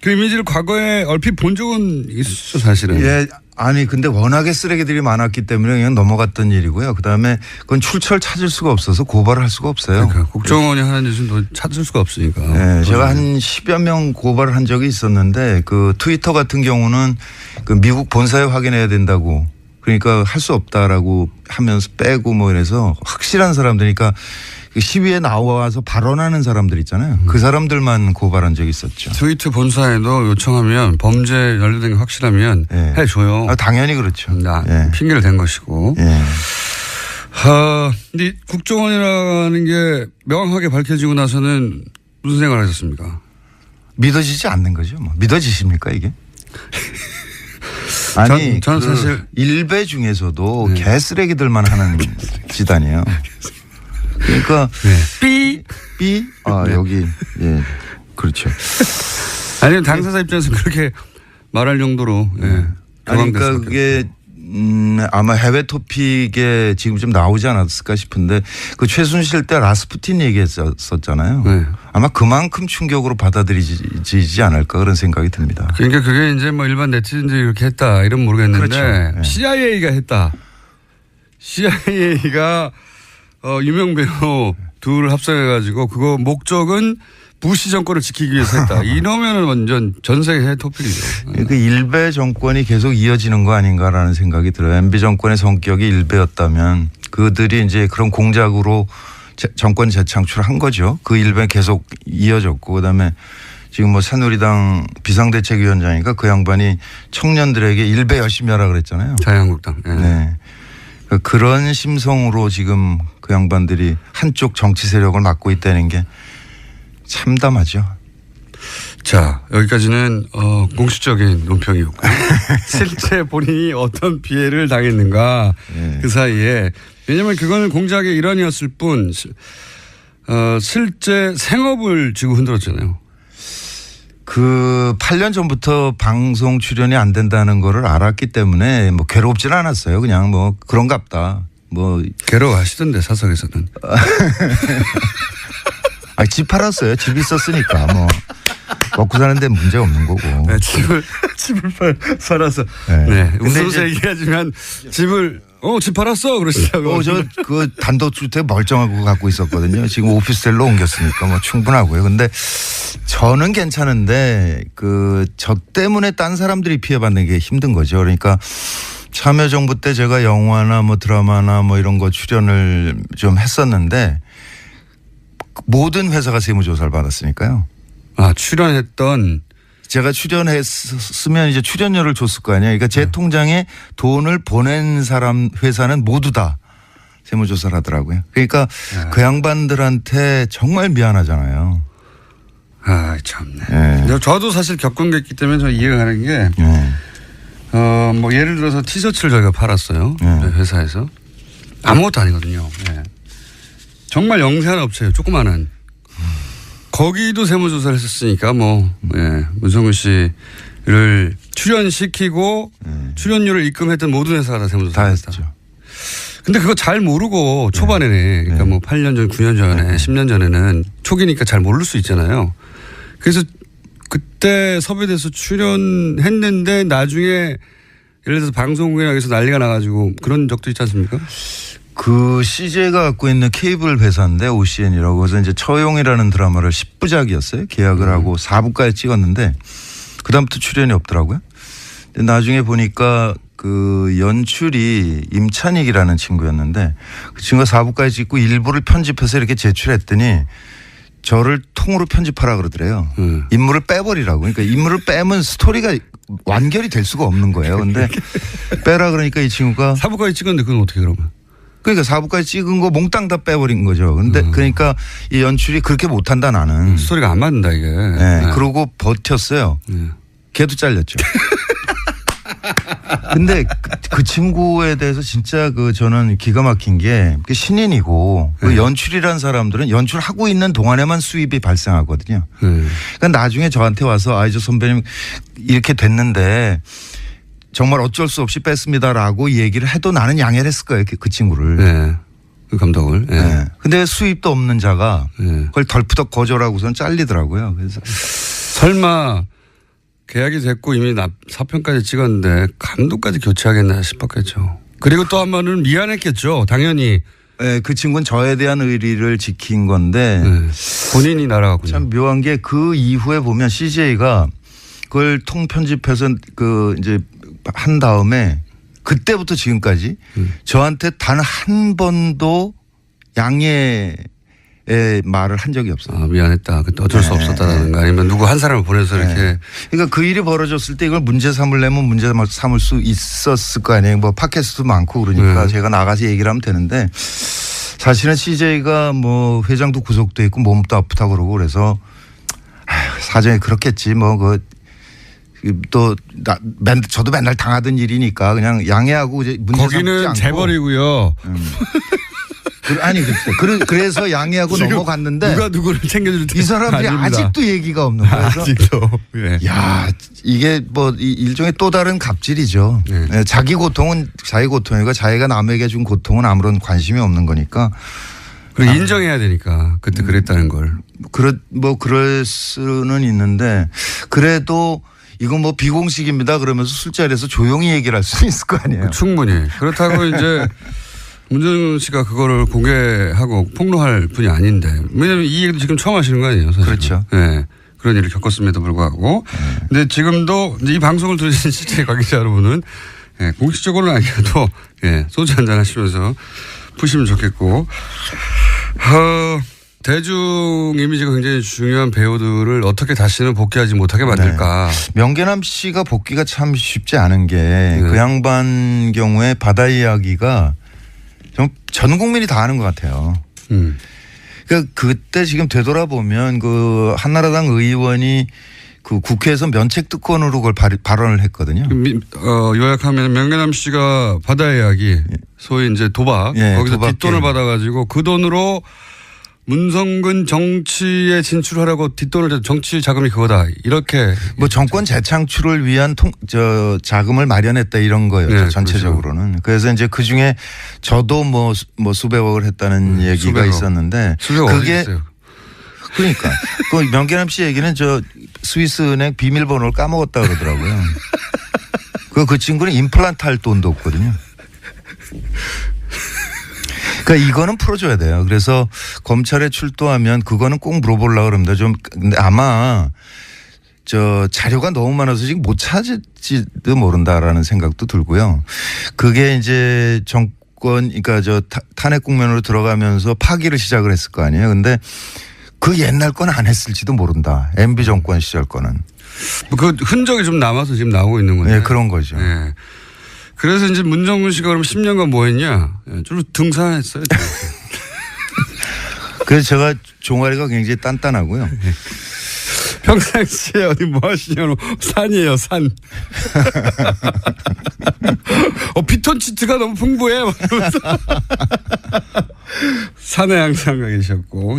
이미지를 과거에 얼핏 본 적은 있었죠, 사실은. 예, 아니 근데 워낙에 쓰레기들이 많았기 때문에 그냥 넘어갔던 일이고요. 그다음에 그건 출처를 찾을 수가 없어서 고발을 할 수가 없어요. 그러니까 국정원이 하는 짓은 찾을 수가 없으니까. 네, 제가 한 10여 명 고발을 한 적이 있었는데 그 트위터 같은 경우는 그 미국 본사에 확인해야 된다고 그러니까 할 수 없다라고 하면서 빼고 뭐 이래서 확실한 사람들이니까 그 시위에 나와서 발언하는 사람들 있잖아요. 그 사람들만 고발한 적이 있었죠. 트위터 본사에도 요청하면 범죄 연루된 게 확실하면 네. 해줘요. 아, 당연히 그렇죠. 네. 핑계를 댄 것이고. 예. 근데 국정원이라는 게 명확하게 밝혀지고 나서는 무슨 생각을 하셨습니까? 믿어지지 않는 거죠. 뭐. 믿어지십니까 이게? 아니 저는 사실 일베 중에서도 네. 개쓰레기들만 하는 집단이에요. 그러니까 삐 여기 예 그렇죠. 아니면 당사자 입장에서 그렇게 말할 정도로 예. 그러니까 그게 아마 해외 토픽에 지금 좀 나오지 않았을까 싶은데 그 최순실 때 라스푸틴 얘기했었잖아요. 네. 아마 그만큼 충격으로 받아들이지 않을까 그런 생각이 듭니다. 그러니까 그게 이제 뭐 일반 네티즌들이 이렇게 했다 이런 모르겠는데 그렇죠. 네. CIA가 했다. CIA가 유명 배우 둘을 합성해가지고 그거 목적은 부시 정권을 지키기 위해서 했다. 이러면은 완전 전 세계 토픽이죠. 그 일베 정권이 계속 이어지는 거 아닌가라는 생각이 들어요. MB 정권의 성격이 일베였다면 그들이 이제 그런 공작으로 정권 재창출한 거죠. 그 일베 계속 이어졌고 그다음에 지금 뭐 새누리당 비상대책위원장이니까 그 양반이 청년들에게 일베 열심히 하라 그랬잖아요. 자유한국당. 예. 네. 그러니까 그런 심성으로 지금 그 양반들이 한쪽 정치 세력을 맡고 있다는 게 참담하죠. 자, 여기까지는 공식적인 논평이었고 실제 본인이 어떤 피해를 당했는가 네. 그 사이에 왜냐하면 그거는 공작의 일환이었을 뿐 실제 생업을 쥐고 흔들었잖아요. 그 8년 전부터 방송 출연이 안 된다는 거를 알았기 때문에 뭐 괴롭지는 않았어요. 그냥 뭐 그런갑다. 뭐 괴로워하시던데 사석에서는. 집 팔았어요. 집 있었으니까 뭐 먹고 사는데 문제 없는 거고. 네, 집을 팔아서. 네. 네. 웃으면서 얘기하지만 집을 집 팔았어 그러시다고. 저 그 단독주택 멀쩡하고 갖고 있었거든요. 지금 오피스텔로 옮겼으니까 뭐 충분하고요. 근데 저는 괜찮은데 저 때문에 딴 사람들이 피해받는 게 힘든 거죠. 그러니까 참여정부 때 제가 영화나 뭐 드라마나 뭐 이런 거 출연을 좀 했었는데 모든 회사가 세무조사를 받았으니까요. 아, 출연했던. 제가 출연했으면 이제 출연료를 줬을 거 아니에요. 그러니까 제 통장에 돈을 보낸 사람 회사는 모두 다 세무조사를 하더라고요. 그러니까 그 양반들한테 정말 미안하잖아요. 아, 참네. 네. 저도 사실 겪은 게 있기 때문에 저 이해가 가는 게 뭐 예를 들어서 티셔츠를 저희가 팔았어요. 회사에서. 아무것도 아니거든요. 네. 정말 영세한 업체예요. 조그마한. 거기도 세무조사를 했었으니까 문성근 씨를 출연시키고 출연료를 입금했던 모든 회사가 다 세무조사를 했다. 했죠. 근데 그거 잘 모르고 초반에는 그러니까 뭐 8년 전, 9년 전에, 10년 전에는 초기니까 잘 모를 수 있잖아요. 그래서 그때 섭외돼서 출연했는데 나중에 예를 들어서 방송국에서 난리가 나가지고 그런 적도 있지 않습니까? 그 CJ가 갖고 있는 케이블 회사인데 OCN이라고 해서 이제 처용이라는 드라마를 10부작이었어요. 계약을 하고 4부까지 찍었는데 그다음부터 출연이 없더라고요. 근데 나중에 보니까 그 연출이 임찬익이라는 친구였는데 그 친구가 4부까지 찍고 일부를 편집해서 이렇게 제출했더니 저를 통으로 편집하라 그러더래요. 인물을 빼버리라고. 그러니까 인물을 빼면 스토리가 완결이 될 수가 없는 거예요. 근데 빼라 그러니까 이 친구가 4부까지 찍었는데 그건 어떻게 그러면? 그러니까 4부까지 찍은 거 몽땅 다 빼버린 거죠. 근데 그러니까 이 연출이 그렇게 못한다 나는. 스토리가 안 맞는다 이게. 네. 그러고 버텼어요. 걔도 잘렸죠. 근데 그 친구에 대해서 진짜 저는 기가 막힌 게 신인이고 그 연출이라는 사람들은 연출하고 있는 동안에만 수입이 발생하거든요. 그러니까 나중에 저한테 와서 저 선배님 이렇게 됐는데 정말 어쩔 수 없이 뺐습니다라고 얘기를 해도 나는 양해를 했을 거예요. 그 친구를. 네. 그 감독을. 네. 네. 근데 수입도 없는 자가 그걸 덜푸덕 거절하고선 잘리더라고요. 그래서 설마 계약이 됐고 이미 4편까지 찍었는데 감독까지 교체하겠나 싶었겠죠. 그리고 또 한 번은 미안했겠죠. 당연히. 네, 그 친구는 저에 대한 의리를 지킨 건데 본인이 날아갔군요. 참 묘한 게 그 이후에 보면 CJ가 그걸 통편집해서 이제 한 다음에 그때부터 지금까지 저한테 단 한 번도 양해의 말을 한 적이 없어요. 아, 미안했다. 그때 어쩔 수 없었다든가 아니면 누구 한 사람을 보내서 이렇게. 그러니까 그 일이 벌어졌을 때 이걸 문제 삼으려면 문제 삼을 수 있었을 거 아니에요. 뭐 팟캐스트도 많고 그러니까 제가 나가서 얘기를 하면 되는데 사실은 CJ가 뭐 회장도 구속돼 있고 몸도 아프다 그러고 그래서 사정이 그렇겠지 뭐 또 저도 맨날 당하던 일이니까 그냥 양해하고 이제 문제 삼지 않고. 거기는 재벌이고요. 아니 그래서 양해하고 넘어갔는데 누가 누구를 챙겨줄 이 사람들이 아닙니다. 아직도 얘기가 없는 거예요. 아직도. 네. 야 이게 뭐 일종의 또 다른 갑질이죠. 네. 자기 고통은 자기 고통이고 자기가 남에게 준 고통은 아무런 관심이 없는 거니까. 그리고 인정해야 되니까 그때 그랬다는 걸. 그럴 수는 있는데 그래도 이건 뭐 비공식입니다 그러면서 술자리에서 조용히 얘기를 할 수 있을 거 아니에요. 충분히. 그렇다고 이제 문정은 씨가 그거를 공개하고 폭로할 분이 아닌데 왜냐하면 이 얘기도 지금 처음 하시는 거 아니에요. 사실은. 그렇죠. 네. 그런 일을 겪었음에도 불구하고. 근데 지금도 이제 이 방송을 들으신 실제 관계자 여러분은 공식적으로는 아니어도 소주 한잔 하시면서 푸시면 좋겠고. 대중 이미지가 굉장히 중요한 배우들을 어떻게 다시는 복귀하지 못하게 만들까. 명계남 씨가 복귀가 참 쉽지 않은 게 그 양반 경우에 바다 이야기가 전 국민이 다 아는 것 같아요. 그러니까 그때 지금 되돌아보면 그 한나라당 의원이 그 국회에서 면책특권으로 그걸 발언을 했거든요. 요약하면 명계남 씨가 바다 이야기 소위 이제 도박 거기서 뒷돈을 받아가지고 그 돈으로 문성근 정치에 진출하라고 뒷돈을 정치 자금이 그거다 이렇게 뭐 정권 재창출을 위한 자금을 마련했다 이런 거예요. 전체적으로는. 그렇죠. 그래서 이제 그 중에 저도 뭐 수백억을 했다는 얘기가 수백억. 있었는데 그게 그러니까 그 명계남 씨 얘기는 스위스 은행 비밀번호를 까먹었다 그러더라고요. 그 친구는 임플란트 할 돈도 없거든요. 그러니까 이거는 풀어줘야 돼요. 그래서 검찰에 출두하면 그거는 꼭 물어보려고 그럽니다. 근데 아마 자료가 너무 많아서 지금 못 찾을지도 모른다라는 생각도 들고요. 그게 이제 그러니까 탄핵 국면으로 들어가면서 파기를 시작을 했을 거 아니에요. 근데 그 옛날 건 안 했을지도 모른다. MB 정권 시절 거는. 그 흔적이 좀 남아서 지금 나오고 있는 건데. 네, 그런 거죠. 네. 그래서 이제 문정근 씨가 그럼 10년간 뭐 했냐? 주로 등산했어요. 그래서 제가 종아리가 굉장히 단단하고요. 평상시에 어디 뭐 하시냐고 산이에요, 산. 피톤치드가 너무 풍부해. 산에 항상 가 계셨고,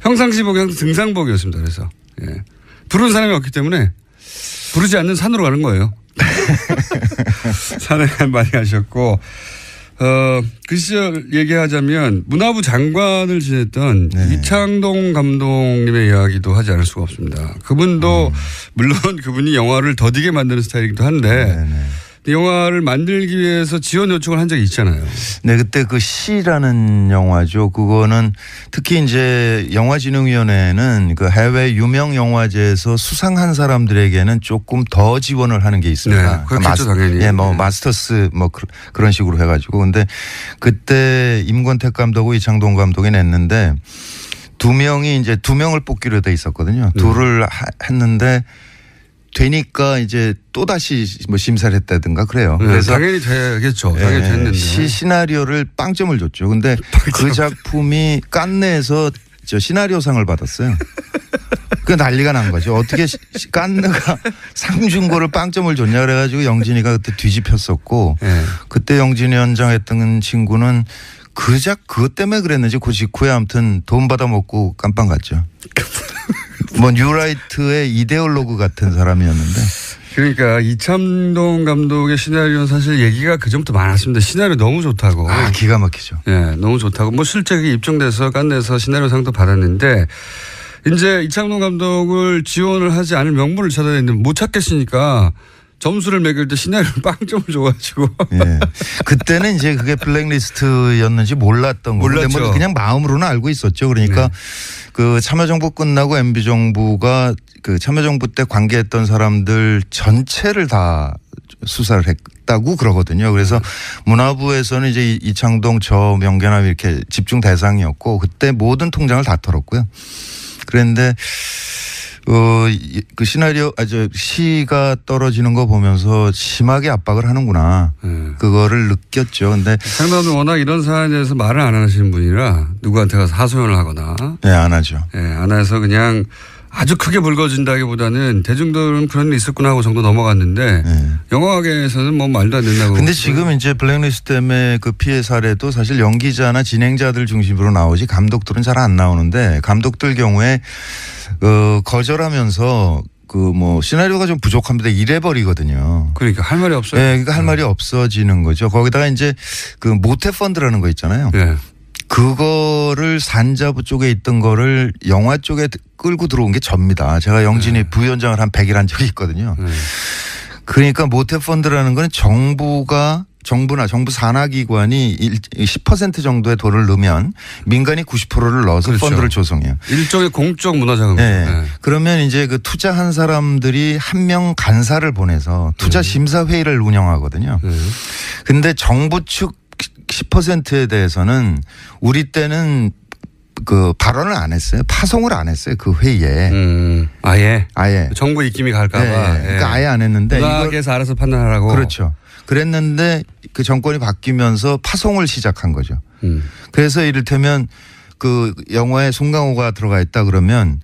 평상시복이 항상 등산복이었습니다. 그래서 부르는 사람이 없기 때문에 부르지 않는 산으로 가는 거예요. 산에 많이 가셨고, 그 시절 얘기하자면 문화부 장관을 지냈던 이창동 감독님의 이야기도 하지 않을 수가 없습니다. 그분도 물론 그분이 영화를 더디게 만드는 스타일이기도 한데 영화를 만들기 위해서 지원 요청을 한 적이 있잖아요. 네, 그때 그 시라는 영화죠. 그거는 특히 이제 영화진흥위원회는 그 해외 유명 영화제에서 수상한 사람들에게는 조금 더 지원을 하는 게 있습니다. 네, 그렇겠죠, 당연히. 예, 뭐 마스터스 뭐 그런 식으로 해가지고. 근데 그때 임권택 감독하고 이창동 감독이 냈는데 두 명을 뽑기로 돼 있었거든요. 둘을 했는데 되니까 이제 또 다시 뭐 심사를 했다든가 그래요. 그래서 당연히 되겠죠. 당연히 됐는데 시나리오를 빵점을 줬죠. 근데 그 작품이 깐느에서 시나리오상을 받았어요. 그 난리가 난 거죠. 어떻게 깐느가 상 준 거를 빵점을 줬냐 그래가지고 영진이가 그때 뒤집혔었고 그때 영진이 연장했던 친구는 그것 때문에 그랬는지 그 직후에 아무튼 돈 받아먹고 깜빵 갔죠. 뭐 뉴라이트의 이데올로그 같은 사람이었는데. 그러니까 이창동 감독의 시나리오는 사실 얘기가 그전부터 많았습니다. 시나리오 너무 좋다고. 기가 막히죠. 네, 너무 좋다고. 뭐 실제 입증돼서 깐내에서 시나리오상도 받았는데 이제 이창동 감독을 지원을 하지 않을 명분을 찾아야 되는데 못 찾겠으니까 점수를 매길 때 시나리오를 빵점을 줘가지고. 예. 그때는 이제 그게 블랙리스트였는지 몰랐던 거고. 몰랐죠. 그냥 마음으로는 알고 있었죠. 그러니까 그 참여정부 끝나고 MB정부가 그 참여정부 때 관계했던 사람들 전체를 다 수사를 했다고 그러거든요. 그래서 문화부에서는 이제 이창동 저 명계남 이렇게 집중 대상이었고 그때 모든 통장을 다 털었고요. 그런데 그 시나리오 시가 떨어지는 거 보면서 심하게 압박을 하는구나. 그거를 느꼈죠. 근데 상당히 워낙 이런 사안에 대해서 말을 안 하시는 분이라 누구한테 가서 하소연을 하거나. 네, 안 하죠. 네, 안 해서 그냥 아주 크게 불거진다기보다는 대중들은 그런 일 있었구나 하고 정도 넘어갔는데 영화계에서는 뭐 말도 안 된다고. 근데 지금 이제 블랙리스트 때문에 그 피해 사례도 사실 연기자나 진행자들 중심으로 나오지 감독들은 잘 안 나오는데 감독들 경우에 거절하면서 그 뭐 시나리오가 좀 부족합니다 이래 버리거든요. 그러니까 할 말이 없어요. 네, 그러니까 할 말이 없어지는 거죠. 거기다가 이제 그 모태 펀드라는 거 있잖아요. 네. 그거를 산자부 쪽에 있던 거를 영화 쪽에 끌고 들어온 게 접니다. 제가 영진이 부위원장을 한 100일 한 적이 있거든요. 그러니까 모태펀드라는 건 정부 산하기관이 10% 정도의 돈을 넣으면 민간이 90%를 넣어서 그렇죠. 펀드를 조성해요. 일종의 공적 문화자금이죠. 네. 그러면 이제 그 투자한 사람들이 한 명 간사를 보내서 투자 심사 회의를 운영하거든요. 근데 정부 측 10%에 대해서는 우리 때는 그 발언을 안 했어요. 파송을 안 했어요. 그 회의에. 아예. 정부 입김이 갈까봐. 네. 그러니까 아예 안 했는데. 문학에서 알아서 판단하라고. 그렇죠. 그랬는데 그 정권이 바뀌면서 파송을 시작한 거죠. 그래서 이를테면 그 영화에 송강호가 들어가 있다 그러면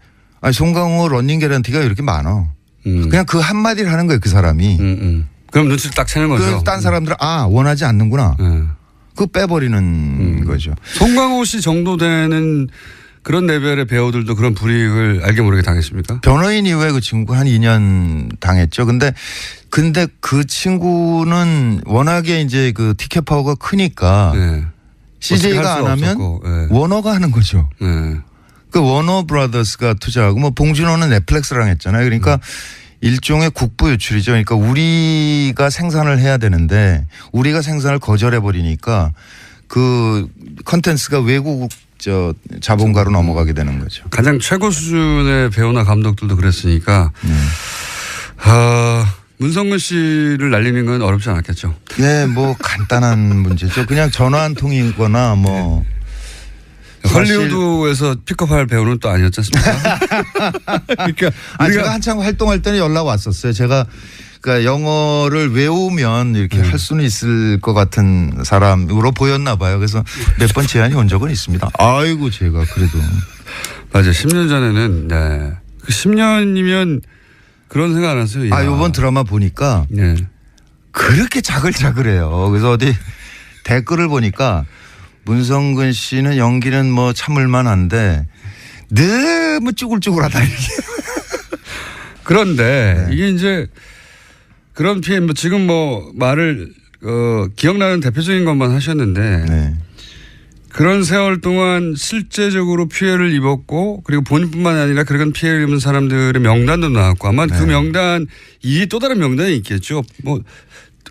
송강호 러닝 개런티가 이렇게 많아. 그냥 그 한마디를 하는 거예요. 그 사람이. 그럼 눈치를 딱 채는 거죠. 딴 사람들은 원하지 않는구나. 그거 빼버리는 거죠. 송강호 씨 정도 되는 그런 레벨의 배우들도 그런 불이익을 알게 모르게 당했습니까? 변호인 이후에 그 친구 한 2년 당했죠. 근데 그 친구는 워낙에 이제 그 티켓 파워가 크니까 CJ가 안 하면 워너가 하는 거죠. 그 워너 브라더스가 투자하고 뭐 봉준호는 넷플릭스랑 했잖아요. 그러니까 일종의 국부 유출이죠. 그러니까 우리가 생산을 해야 되는데 우리가 생산을 거절해 버리니까 그 컨텐츠가 외국 자본가로 넘어가게 되는 거죠. 가장 최고 수준의 배우나 감독들도 그랬으니까 문성근 씨를 날리는 건 어렵지 않았겠죠. 네, 뭐 간단한 문제죠. 그냥 전화 한 통이거나 뭐. 헐리우드에서 픽업할 배우는 또 아니었지 않습니까? 그러니까 제가 한창 활동할 때는 연락 왔었어요. 제가 그러니까 영어를 외우면 이렇게 할 수는 있을 것 같은 사람으로 보였나 봐요. 그래서 몇 번 제안이 온 적은 있습니다. 아이고 제가 그래도. 맞아요. 10년 전에는 그 10년이면 그런 생각 안 했어요. 이번 드라마 보니까 그렇게 자글자글해요. 그래서 어디 댓글을 보니까 문성근 씨는 연기는 뭐 참을만 한데 너무 쭈글쭈글하다 이렇게. 그런데 이게 이제 그런 피해 지금 뭐 말을 기억나는 대표적인 것만 하셨는데 그런 세월 동안 실제적으로 피해를 입었고 그리고 본인뿐만 아니라 그런 피해를 입은 사람들의 명단도 나왔고 아마 그 명단 이 또 다른 명단이 있겠죠. 뭐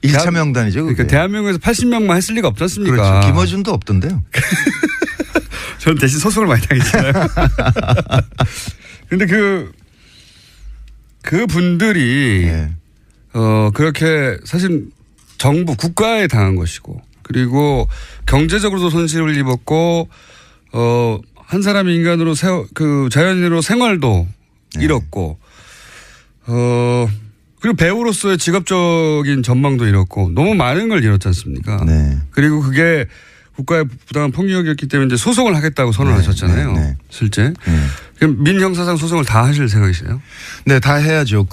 1차 명단이죠. 그게. 그러니까 대한민국에서 80명만 했을 리가 없지 않습니까? 그렇죠. 김어준도 없던데요. 저는 대신 소송을 많이 당했잖아요. 그런데 그 분들이 그렇게 사실 정부 국가에 당한 것이고 그리고 경제적으로도 손실을 입었고 한 사람이 인간으로 자연인으로 생활도 잃었고, 그리고 배우로서의 직업적인 전망도 잃었고 너무 많은 걸 잃었지 않습니까? 네. 그리고 그게 국가의 부당한 폭력이었기 때문에 이제 소송을 하겠다고 선언하셨잖아요. 네. 실제. 그럼 민형사상 소송을 다 하실 생각이세요? 네, 다 해야죠.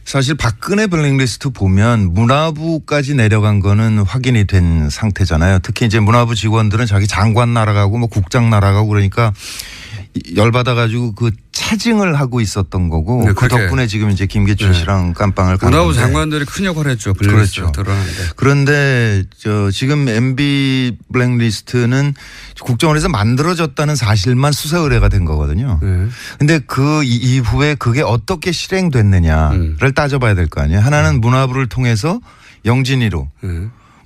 사실 박근혜 블랙리스트 보면 문화부까지 내려간 거는 확인이 된 상태잖아요. 특히 이제 문화부 직원들은 자기 장관 날아가고 뭐 국장 날아가고 그러니까 열받아가지고 그 차징을 하고 있었던 거고 네, 그 덕분에 지금 이제 김기춘 씨랑 깜빵을 간 문화부 건데. 장관들이 큰 역할을 했죠. 그렇죠. 드러나는데. 그런데 지금 MB 블랙리스트는 국정원에서 만들어졌다는 사실만 수사 의뢰가 된 거거든요. 근데 그 이후에 그게 어떻게 실행됐느냐를 따져봐야 될 거 아니에요. 하나는 문화부를 통해서 영진이로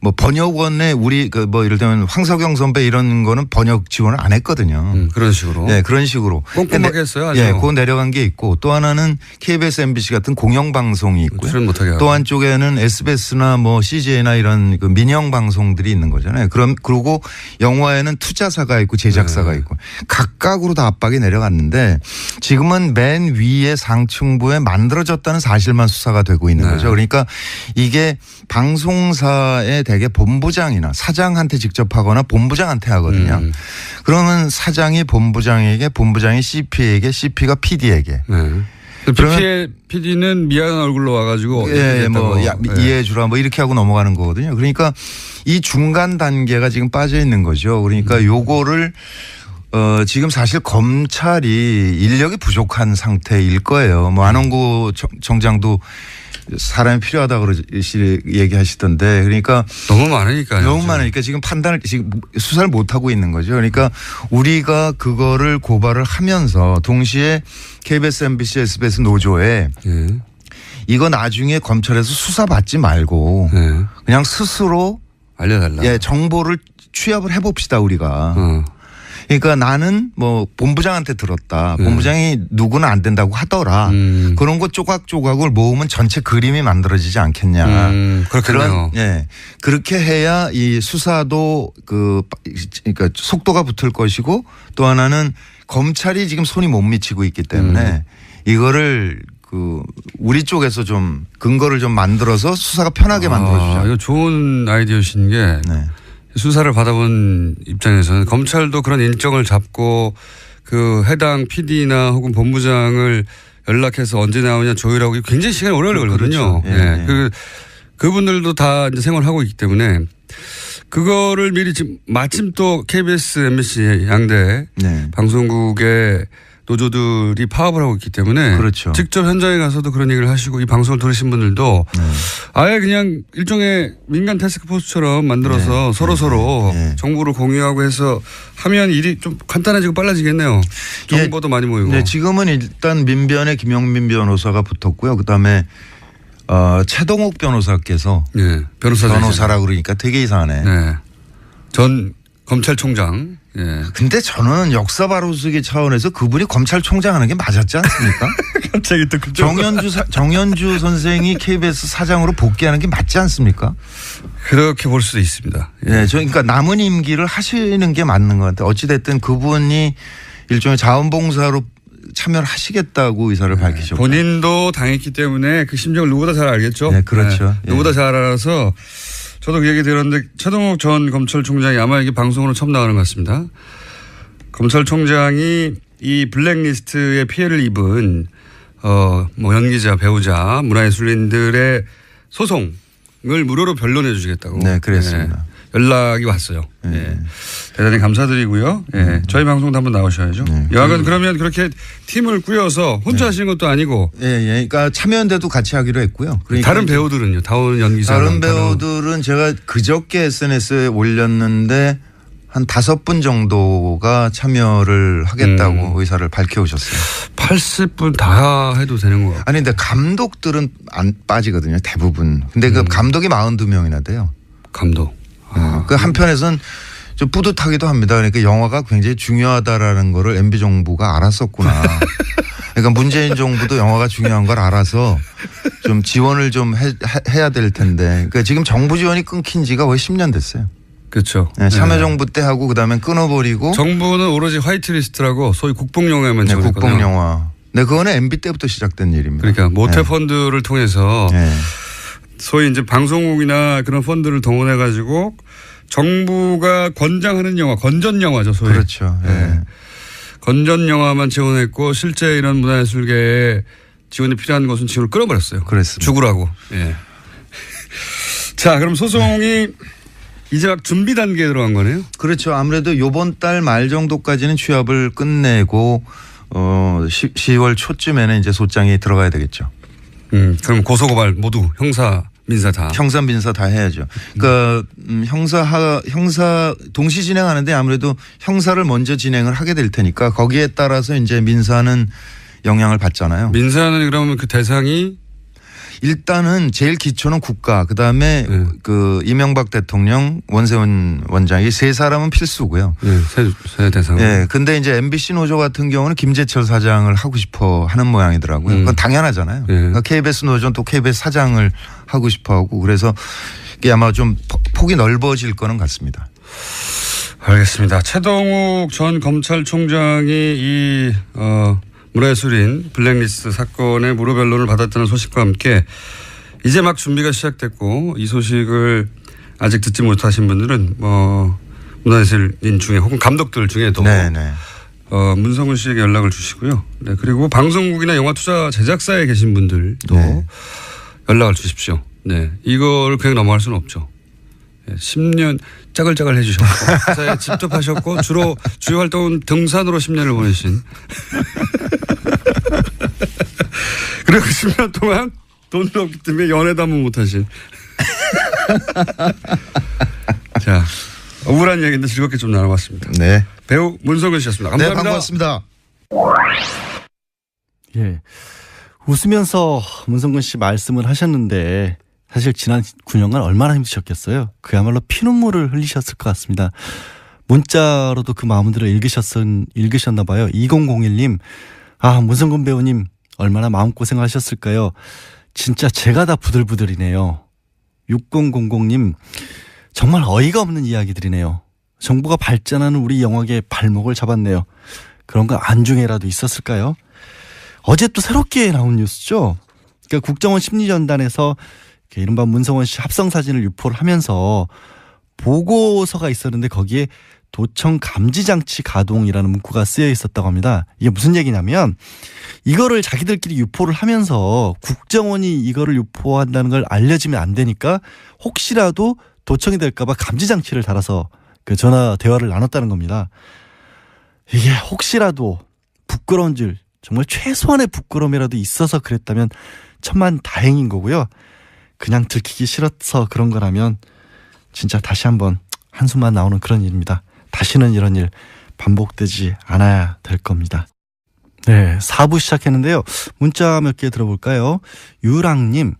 뭐 번역원에 우리 예를 들면 황석영 선배 이런 거는 번역 지원을 안 했거든요. 그런 식으로. 네, 그런 식으로. 꼼꼼하게 했어요. 아주. 예, 그거 내려간 게 있고 또 하나는 KBS, MBC 같은 공영방송이 있고요. 출연 못하게 하고. 또 한쪽에는 SBS나 뭐 CJ나 이런 그 민영 방송들이 있는 거잖아요. 그리고 영화에는 투자사가 있고 제작사가 있고 각각으로 다 압박이 내려갔는데 지금은 맨 위에 상층부에 만들어졌다는 사실만 수사가 되고 있는 거죠. 그러니까 이게 방송사의 대개 본부장이나 사장한테 직접 하거나 본부장한테 하거든요. 그러면 사장이 본부장에게, 본부장이 CP에게, CP가 PD에게. PD는 미안한 얼굴로 와가지고 이해해 주라 뭐 이렇게 하고 넘어가는 거거든요. 그러니까 이 중간 단계가 지금 빠져 있는 거죠. 그러니까 요거를 지금 사실 검찰이 인력이 부족한 상태일 거예요. 뭐 안원구 정장도 사람이 필요하다고 얘기하시던데 그러니까 너무 많으니까요. 너무 많으니까 지금 지금 수사를 못 하고 있는 거죠. 그러니까 우리가 그거를 고발을 하면서 동시에 KBS, MBC, SBS 노조에 이거 나중에 검찰에서 수사받지 말고 그냥 스스로 알려달라. 예, 정보를 취합을 해봅시다 우리가. 그러니까 나는 뭐 본부장한테 들었다. 본부장이 누구는 안 된다고 하더라. 그런 거 조각조각을 모으면 전체 그림이 만들어지지 않겠냐. 그렇겠네요. 그렇게 해야 이 수사도 그러니까 속도가 붙을 것이고 또 하나는 검찰이 지금 손이 못 미치고 있기 때문에 이거를 우리 쪽에서 좀 근거를 좀 만들어서 수사가 편하게 만들어주자. 이거 좋은 아이디어신 게 수사를 받아본 입장에서는 검찰도 그런 일정을 잡고 그 해당 PD나 혹은 본부장을 연락해서 언제 나오냐 조율하고 굉장히 시간이 오래 걸리거든요. 그렇죠. 그분들도 다 이제 생활하고 있기 때문에 그거를 미리 지금 마침 또 KBS, MBC 양대 방송국의 노조들이 파업을 하고 있기 때문에 그렇죠. 직접 현장에 가서도 그런 얘기를 하시고 이 방송을 들으신 분들도 아예 그냥 일종의 민간 태스크포스처럼 만들어서 서로 정보를 공유하고 해서 하면 일이 좀 간단해지고 빨라지겠네요. 정보도 많이 모이고. 네, 지금은 일단 민변에 김용민 변호사가 붙었고요. 그다음에 최동욱 변호사께서 변호사라고 그러니까 되게 이상하네. 전 검찰총장. 근데 저는 역사 바로쓰기 차원에서 그분이 검찰총장 하는 게 맞았지 않습니까? 갑자기 또 정연주 선생이 KBS 사장으로 복귀하는 게 맞지 않습니까? 그렇게 볼 수도 있습니다. 그러니까 남은 임기를 하시는 게 맞는 것 같아요. 어찌됐든 그분이 일종의 자원봉사로 참여를 하시겠다고 의사를 밝히셨고. 본인도 당했기 때문에 그 심정을 누구보다 잘 알겠죠. 네, 그렇죠. 누구보다 잘 알아서 저도 그 얘기 들었는데 최동욱 전 검찰총장이 아마 이게 방송으로 처음 나가는 것 같습니다. 검찰총장이 이 블랙리스트의 피해를 입은 뭐 연기자, 배우자, 문화예술인들의 소송을 무료로 변론해 주시겠다고. 네, 그랬습니다. 연락이 왔어요. 대단히 감사드리고요. 저희 방송도 한번 나오셔야죠. 여하간 그러면 그렇게 팀을 꾸려서 혼자 하시는 것도 아니고. 그러니까 참여연대도 같이 하기로 했고요. 그러니까 다른 배우들은요? 다른 연기자. 다른 배우들은 제가 그저께 SNS에 올렸는데 한 5분 정도가 참여를 하겠다고 의사를 밝혀오셨어요. 80분 다 해도 되는 거예요? 아니, 근데 감독들은 안 빠지거든요. 대부분. 근데 그 감독이 42명이나 돼요. 감독. 그 한편에서는 좀 뿌듯하기도 합니다. 그러니까 영화가 굉장히 중요하다라는 거를 MB 정부가 알았었구나. 그러니까 문재인 정부도 영화가 중요한 걸 알아서 좀 지원을 좀 해야 될 텐데. 그러니까 지금 정부 지원이 끊긴 지가 거의 10년 됐어요. 그렇죠. 네, 참여정부 때 하고 그다음에 끊어버리고. 정부는 오로지 화이트리스트라고 소위 국뽕영화만 지원했거든요. 국뽕영화. 네, 그거는 MB 때부터 시작된 일입니다. 그러니까 모태 펀드를 통해서 소위 이제 방송국이나 그런 펀드를 동원해 가지고 정부가 권장하는 영화, 건전 영화죠, 소위. 그렇죠. 건전 영화만 지원했고 실제 이런 문화예술계에 지원이 필요한 것은 지원을 끊어버렸어요. 그렇습니다. 죽으라고. 예. 자, 그럼 소송이 이제 막 준비 단계에 들어간 거네요. 그렇죠. 아무래도 이번 달 말 정도까지는 취합을 끝내고 10월 초쯤에는 이제 소장이 들어가야 되겠죠. 그럼 고소고발 모두 형사 민사 다. 형사 민사 다 해야죠. 그러니까 형사 동시 진행하는데 아무래도 형사를 먼저 진행을 하게 될 테니까 거기에 따라서 이제 민사는 영향을 받잖아요. 민사는 그러면 그 대상이 일단은 제일 기초는 국가, 그다음에 그 이명박 대통령, 원세훈 원장이 세 사람은 필수고요. 네, 세 대상. 네, 근데 이제 MBC 노조 같은 경우는 김재철 사장을 하고 싶어 하는 모양이더라고요. 그건 당연하잖아요. 그러니까 KBS 노조는 또 KBS 사장을 하고 싶어 하고 그래서 이게 아마 좀 폭이 넓어질 거는 같습니다. 알겠습니다. 최동욱 전 검찰총장이 이 문화예술인 블랙리스트 사건의 무료 변론을 받았다는 소식과 함께 이제 막 준비가 시작됐고 이 소식을 아직 듣지 못하신 분들은 문화예술인 중에 혹은 감독들 중에도 문성근 씨에게 연락을 주시고요. 네, 그리고 방송국이나 영화 투자 제작사에 계신 분들도 연락을 주십시오. 네, 이걸 그냥 넘어갈 수는 없죠. 10년 짜글짜글 해주셨고 회사에 집도 파셨고 주요 활동은 등산으로 10년을 보내신 그리고 10년 동안 돈도 없기 때문에 연애도 한번 못하신 자 억울한 이야기인데 즐겁게 좀 나눠봤습니다. 네. 배우 문성근 씨였습니다. 감사합니다. 네, 반갑습니다. 예, 웃으면서 문성근 씨 말씀을 하셨는데 사실 지난 9년간 얼마나 힘드셨겠어요. 그야말로 피눈물을 흘리셨을 것 같습니다. 문자로도 그 마음들을 읽으셨나 봐요. 2001님, 문성근 배우님 얼마나 마음고생하셨을까요. 진짜 제가 다 부들부들이네요. 6000님, 정말 어이가 없는 이야기들이네요. 정부가 발전하는 우리 영화계의 발목을 잡았네요. 그런 거 안중에라도 있었을까요? 어제 또 새롭게 나온 뉴스죠. 그러니까 국정원 심리전단에서 이른바 문성원 씨 합성 사진을 유포를 하면서 보고서가 있었는데 거기에 도청 감지 장치 가동이라는 문구가 쓰여 있었다고 합니다. 이게 무슨 얘기냐면 이거를 자기들끼리 유포를 하면서 국정원이 이거를 유포한다는 걸 알려지면 안 되니까 혹시라도 도청이 될까 봐 감지 장치를 달아서 그 전화 대화를 나눴다는 겁니다. 이게 혹시라도 부끄러운 줄 정말 최소한의 부끄러움이라도 있어서 그랬다면 천만 다행인 거고요. 그냥 들키기 싫어서 그런 거라면 진짜 다시 한번 한숨만 나오는 그런 일입니다. 다시는 이런 일 반복되지 않아야 될 겁니다. 네, 4부 시작했는데요. 문자 몇 개 들어볼까요? 유랑님,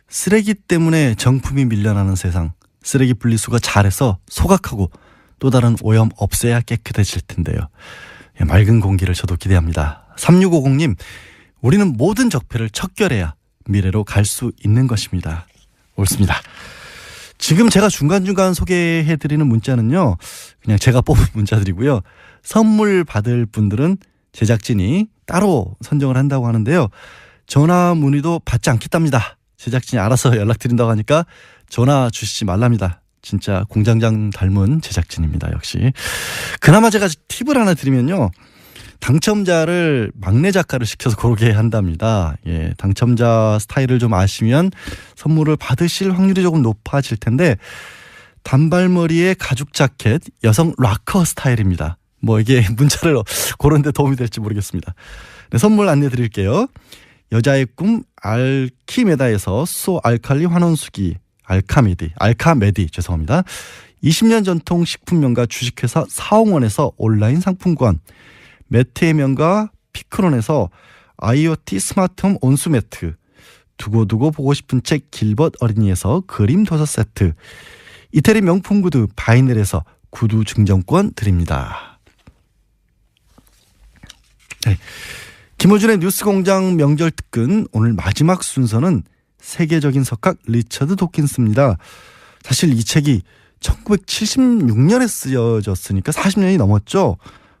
쓰레기 때문에 정품이 밀려나는 세상. 쓰레기 분리수거 잘해서 소각하고 또 다른 오염 없애야 깨끗해질 텐데요. 맑은 공기를 저도 기대합니다. 3650님, 우리는 모든 적폐를 척결해야 미래로 갈 수 있는 것입니다. 옳습니다. 지금 제가 중간중간 소개해드리는 문자는요, 그냥 제가 뽑은 문자들이고요. 선물 받을 분들은 제작진이 따로 선정을 한다고 하는데요. 전화 문의도 받지 않겠답니다. 제작진이 알아서 연락드린다고 하니까 전화 주시지 말랍니다. 진짜 공장장 닮은 제작진입니다. 역시. 그나마 제가 팁을 하나 드리면요. 당첨자를 막내 작가를 시켜서 고르게 한답니다. 예, 당첨자 스타일을 좀 아시면 선물을 받으실 확률이 조금 높아질 텐데 단발머리에 가죽 자켓, 여성 락커 스타일입니다. 뭐 이게 문자를 고르는데 도움이 될지 모르겠습니다. 네, 선물 안내 드릴게요. 여자의 꿈 알키메다에서 수소 알칼리 환원수기 알카메디 죄송합니다. 20년 전통 식품명가 주식회사 사홍원에서 온라인 상품권, 매트의 명가 피크론에서 IoT 스마트홈 온수매트, 두고두고 보고 싶은 책 길벗 어린이에서 그림 도서 세트, 이태리 명품 구두 바이넬에서 구두 증정권 드립니다. 네. 김호준의 뉴스공장 명절 특근 오늘 마지막 순서는 세계적인 석학 리처드 도킨스입니다. 사실 이 책이 1976년에 쓰여졌으니까 40년이 넘었죠.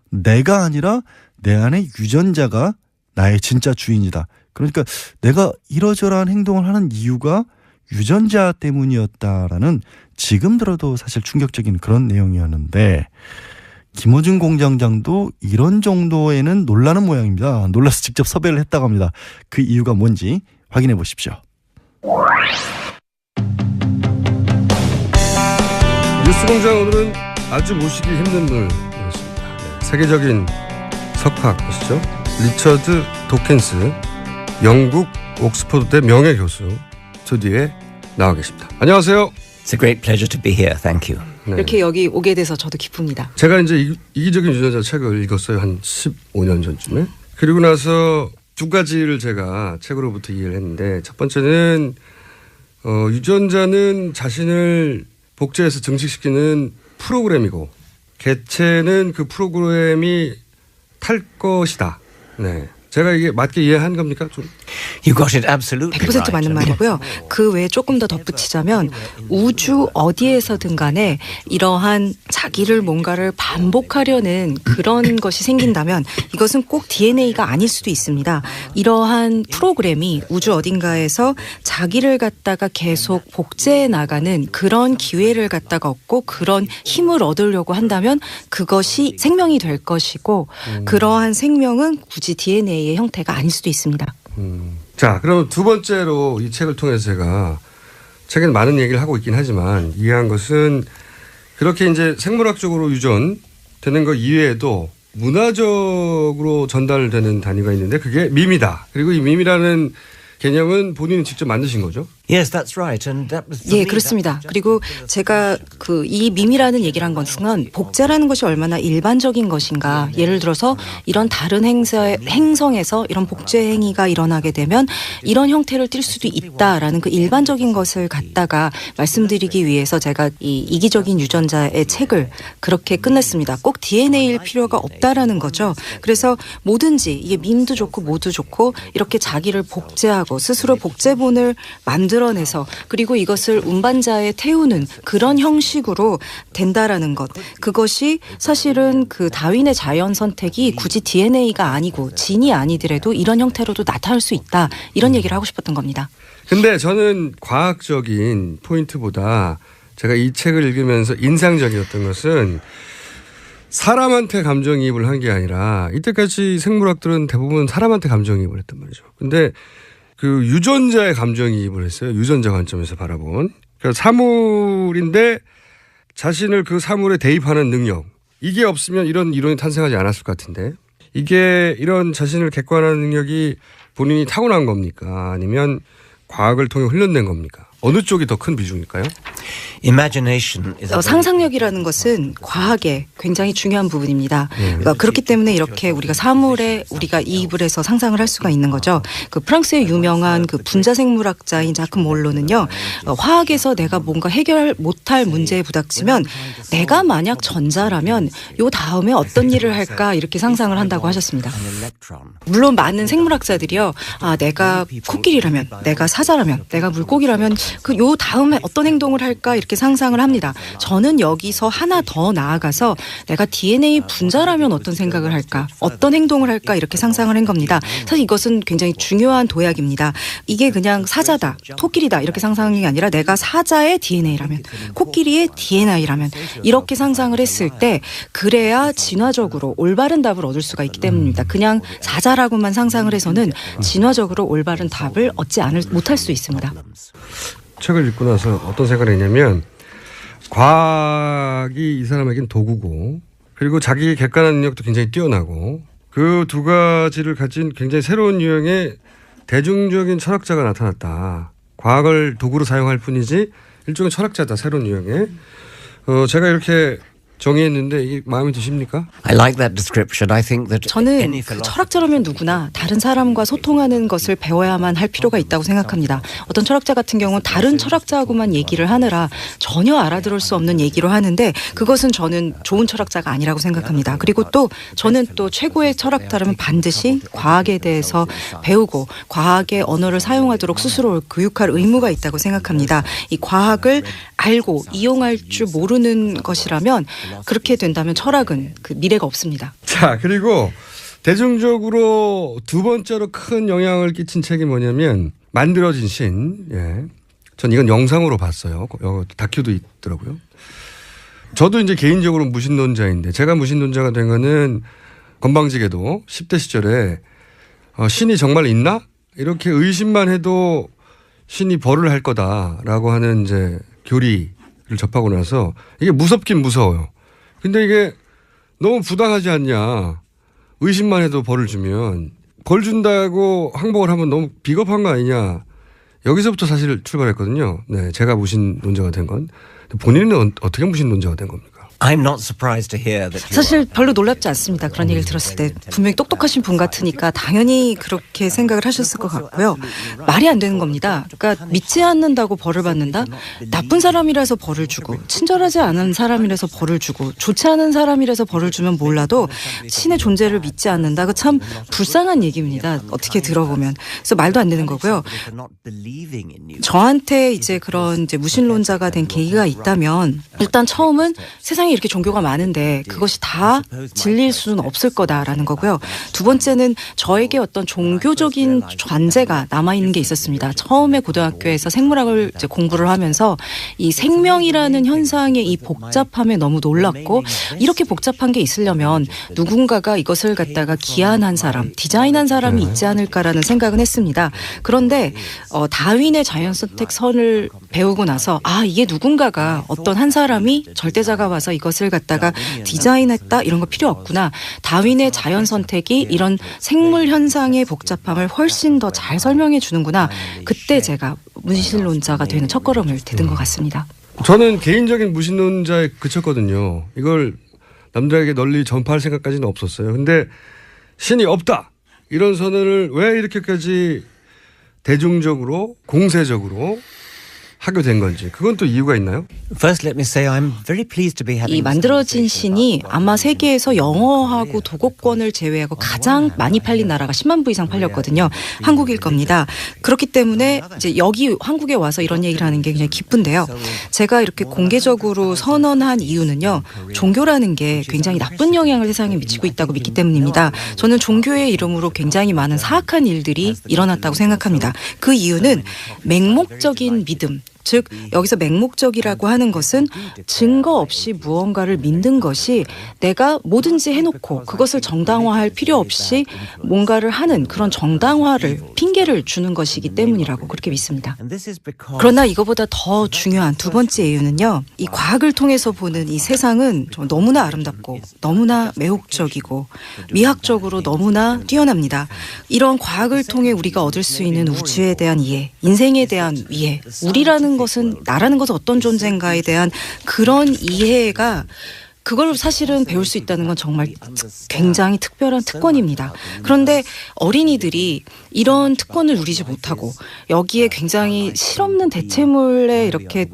내가 아니라 내 안에 유전자가 나의 진짜 주인이다. 그러니까 내가 이러저러한 행동을 하는 이유가 유전자 때문이었다라는 지금 들어도 사실 충격적인 그런 내용이었는데 김어준 공장장도 이런 정도에는 놀라는 모양입니다. 놀라서 직접 섭외를 했다고 합니다. 그 이유가 뭔지 확인해 보십시오. 뉴스공장 오늘은 아주 모시기 힘든 분을 모셨습니다. 네, 세계적인 석학이시죠. 리처드 도킨스 영국 옥스퍼드대 명예교수 스튜디오에 나와 계십니다. 안녕하세요. It's a great pleasure to be here. Thank you. 네. 이렇게 여기 오게 돼서 저도 기쁩니다. 제가 이제 이기적인 유전자 책을 읽었어요. 한 15년 전쯤에. 그리고 나서 두 가지를 제가 책으로부터 이해를 했는데 첫 번째는 유전자는 자신을 복제해서 증식시키는 프로그램이고 개체는 그 프로그램이 탈 것이다. 네. 제가 이게 맞게 이해한 겁니까? 좀. You got it absolutely 100% 맞는 말이고요. 그 외에 조금 더 덧붙이자면 우주 어디에서든 간에 이러한 자기를 뭔가를 반복하려는 그런 것이 생긴다면 이것은 꼭 DNA가 아닐 수도 있습니다. 이러한 프로그램이 우주 어딘가에서 자기를 갖다가 계속 복제해 나가는 그런 기회를 갖다가 얻고 그런 힘을 얻으려고 한다면 그것이 생명이 될 것이고 그러한 생명은 굳이 DNA의 형태가 아닐 수도 있습니다. 자, 그럼 두 번째로 이 책을 통해서 제가 책에는 많은 얘기를 하고 있긴 하지만 이해한 것은 그렇게 이제 생물학적으로 유전되는 것 이외에도 문화적으로 전달되는 단위가 있는데 그게 밈이다. 그리고 이 밈이라는 개념은 본인이 직접 만드신 거죠? Yes, that's right. And that was 예, 그렇습니다. 그리고 제가 이 밈이라는 얘기를 한 것은 복제라는 것이 얼마나 일반적인 것인가. 예를 들어서 이런 다른 행성에서 이런 복제 행위가 일어나게 되면 이런 형태를 띌 수도 있다라는 그 일반적인 것을 갖다가 말씀드리기 위해서 제가 이 이기적인 유전자의 책을 그렇게 끝냈습니다. 꼭 DNA일 필요가 없다라는 거죠. 그래서 뭐든지 이게 밈도 좋고 뭐도 좋고 이렇게 자기를 복제하고 스스로 복제본을 만들어내서 그리고 이것을 운반자에 태우는 그런 형식으로 된다라는 것. 그것이 사실은 그 다윈의 자연 선택이 굳이 DNA가 아니고 진이 아니더라도 이런 형태로도 나타날 수 있다. 이런 얘기를 하고 싶었던 겁니다. 근데 저는 과학적인 포인트보다 제가 이 책을 읽으면서 인상적이었던 것은 사람한테 감정이입을 한 게 아니라 이때까지 생물학들은 대부분 사람한테 감정이입을 했단 말이죠. 근데 그 유전자의 감정이입을 했어요. 유전자 관점에서 바라본. 그러니까 사물인데 자신을 그 사물에 대입하는 능력. 이게 없으면 이런 이론이 탄생하지 않았을 것 같은데 이게 이런 자신을 객관화하는 능력이 본인이 타고난 겁니까? 아니면 과학을 통해 훈련된 겁니까? 어느 쪽이 더 큰 비중일까요? 상상력이라는 것은 과학의 굉장히 중요한 부분입니다. 그러니까 그렇기 때문에 이렇게 우리가 사물에 우리가 이입을 해서 상상을 할 수가 있는 거죠. 그 프랑스의 유명한 그 분자생물학자인 자크 몰로는요. 화학에서 내가 뭔가 해결 못할 문제에 부닥치면 내가 만약 전자라면 요 다음에 어떤 일을 할까 이렇게 상상을 한다고 하셨습니다. 물론 많은 생물학자들이요. 내가 코끼리라면, 내가 사자라면, 내가 물고기라면 그 요 다음에 어떤 행동을 할까 이렇게 상상을 합니다. 저는 여기서 하나 더 나아가서 내가 DNA 분자라면 어떤 생각을 할까, 어떤 행동을 할까 이렇게 상상을 한 겁니다. 사실 이것은 굉장히 중요한 도약입니다. 이게 그냥 사자다, 토끼리다 이렇게 상상이 아니라 내가 사자의 DNA라면, 코끼리의 DNA라면 이렇게 상상을 했을 때 그래야 진화적으로 올바른 답을 얻을 수가 있기 때문입니다. 그냥 사자라고만 상상을 해서는 진화적으로 올바른 답을 얻지 못할 수 있습니다. 책을 읽고 나서 어떤 생각을 했냐면 과학이 이 사람에겐 도구고 그리고 자기 객관화 능력도 굉장히 뛰어나고 그 두 가지를 가진 굉장히 새로운 유형의 대중적인 철학자가 나타났다. 과학을 도구로 사용할 뿐이지 일종의 철학자다. 새로운 유형의. 제가 이렇게 정의했는데 이게 마음에 드십니까? I like that description. I think that 저는 any 그 philosophy- 철학자라면 누구나 다른 사람과 소통하는 것을 배워야만 할 필요가 있다고 생각합니다. 어떤 철학자 같은 경우는 다른 철학자하고만 얘기를 하느라 전혀 알아들을 수 없는 얘기로 하는데 그것은 저는 좋은 철학자가 아니라고 생각합니다. 그리고 또 저는 또 최고의 철학자라면 반드시 과학에 대해서 배우고 과학의 언어를 사용하도록 스스로 교육할 의무가 있다고 생각합니다. 이 과학을 알고 이용할 줄 모르는 것이라면 그렇게 된다면 철학은 그 미래가 없습니다. 자, 그리고 대중적으로 두 번째로 큰 영향을 끼친 책이 뭐냐면 만들어진 신. 예. 전 이건 영상으로 봤어요. 다큐도 있더라고요. 저도 이제 개인적으로 무신론자인데 제가 무신론자가 된 거는 건방지게도 10대 시절에 신이 정말 있나? 이렇게 의심만 해도 신이 벌을 할 거다라고 하는 이제 교리를 접하고 나서 이게 무섭긴 무서워요. 근데 이게 너무 부당하지 않냐. 의심만 해도 벌을 주면 벌 준다고 항복을 하면 너무 비겁한 거 아니냐. 여기서부터 사실 출발했거든요. 네, 제가 무신론자가 된 건. 본인은 어떻게 무신론자가 된 겁니까? I'm not surprised to hear that you 사실 별로 놀랍지 않습니다. 그런 얘기를 들었을 때 분명히 똑똑하신 분 같으니까 당연히 그렇게 생각을 하셨을 것 같고요. 말이 안 되는 겁니다. 그러니까 믿지 않는다고 벌을 받는다? 나쁜 사람이라서 벌을 주고 친절하지 않은 사람이라서 벌을 주고 좋지 않은 사람이라서 벌을 주면 몰라도 신의 존재를 믿지 않는다. 그 참 불쌍한 얘기입니다. 어떻게 들어보면. 그래서 말도 안 되는 거고요. for not believing in you. 저한테 이제 그런 이제 무신론자가 된 계기가 있다면 일단 처음은 세상에 이렇게 종교가 많은데 그것이 다 진리일 수는 없을 거다라는 거고요. 두 번째는 저에게 어떤 종교적인 관제가 남아있는 게 있었습니다. 처음에 고등학교에서 생물학을 이제 공부를 하면서 이 생명이라는 현상의 이 복잡함에 너무 놀랐고 이렇게 복잡한 게 있으려면 누군가가 이것을 갖다가 기한한 사람, 디자인한 사람이 있지 않을까라는 생각은 했습니다. 그런데 다윈의 자연선택선을 배우고 나서 이게 누군가가 어떤 한 사람이 절대자가 와서 이것을 갖다가 디자인했다 이런 거 필요 없구나. 다윈의 자연선택이 이런 생물 현상의 복잡함을 훨씬 더 잘 설명해 주는구나. 그때 제가 무신론자가 되는 첫걸음을 디딘 것 같습니다. 저는 개인적인 무신론자에 그쳤거든요. 이걸 남들에게 널리 전파할 생각까지는 없었어요. 근데 신이 없다. 이런 선언을 왜 이렇게까지 대중적으로 공세적으로 하게 된 건지 그건 또 이유가 있나요? First, let me say I'm very pleased to be having. 이 만들어진 신이 아마 세계에서 영어하고 도곡권을 제외하고 가장 많이 팔린 나라가 10만 부 이상 팔렸거든요. 한국일 겁니다. 그렇기 때문에 이제 여기 한국에 와서 이런 얘기를 하는 게 굉장히 기쁜데요. 제가 이렇게 공개적으로 선언한 이유는요. 종교라는 게 굉장히 나쁜 영향을 세상에 미치고 있다고 믿기 때문입니다. 저는 종교의 이름으로 굉장히 많은 사악한 일들이 일어났다고 생각합니다. 그 이유는 맹목적인 믿음, 즉 여기서 맹목적이라고 하는 것은 증거 없이 무언가를 믿는 것이 내가 뭐든지 해놓고 그것을 정당화할 필요 없이 뭔가를 하는 그런 정당화를 핑계를 주는 것이기 때문이라고 그렇게 믿습니다. 그러나 이거보다 더 중요한 두 번째 이유는요. 이 과학을 통해서 보는 이 세상은 너무나 아름답고 너무나 매혹적이고 미학적으로 너무나 뛰어납니다. 이런 과학을 통해 우리가 얻을 수 있는 우주에 대한 이해, 인생에 대한 이해, 우리라는 것은 나라는 것은 어떤 존재인가에 대한 그런 이해가 그걸 사실은 배울 수 있다는 건 정말 굉장히 특별한 특권입니다. 그런데 어린이들이 이런 특권을 누리지 못하고 여기에 굉장히 실없는 대체물에 이렇게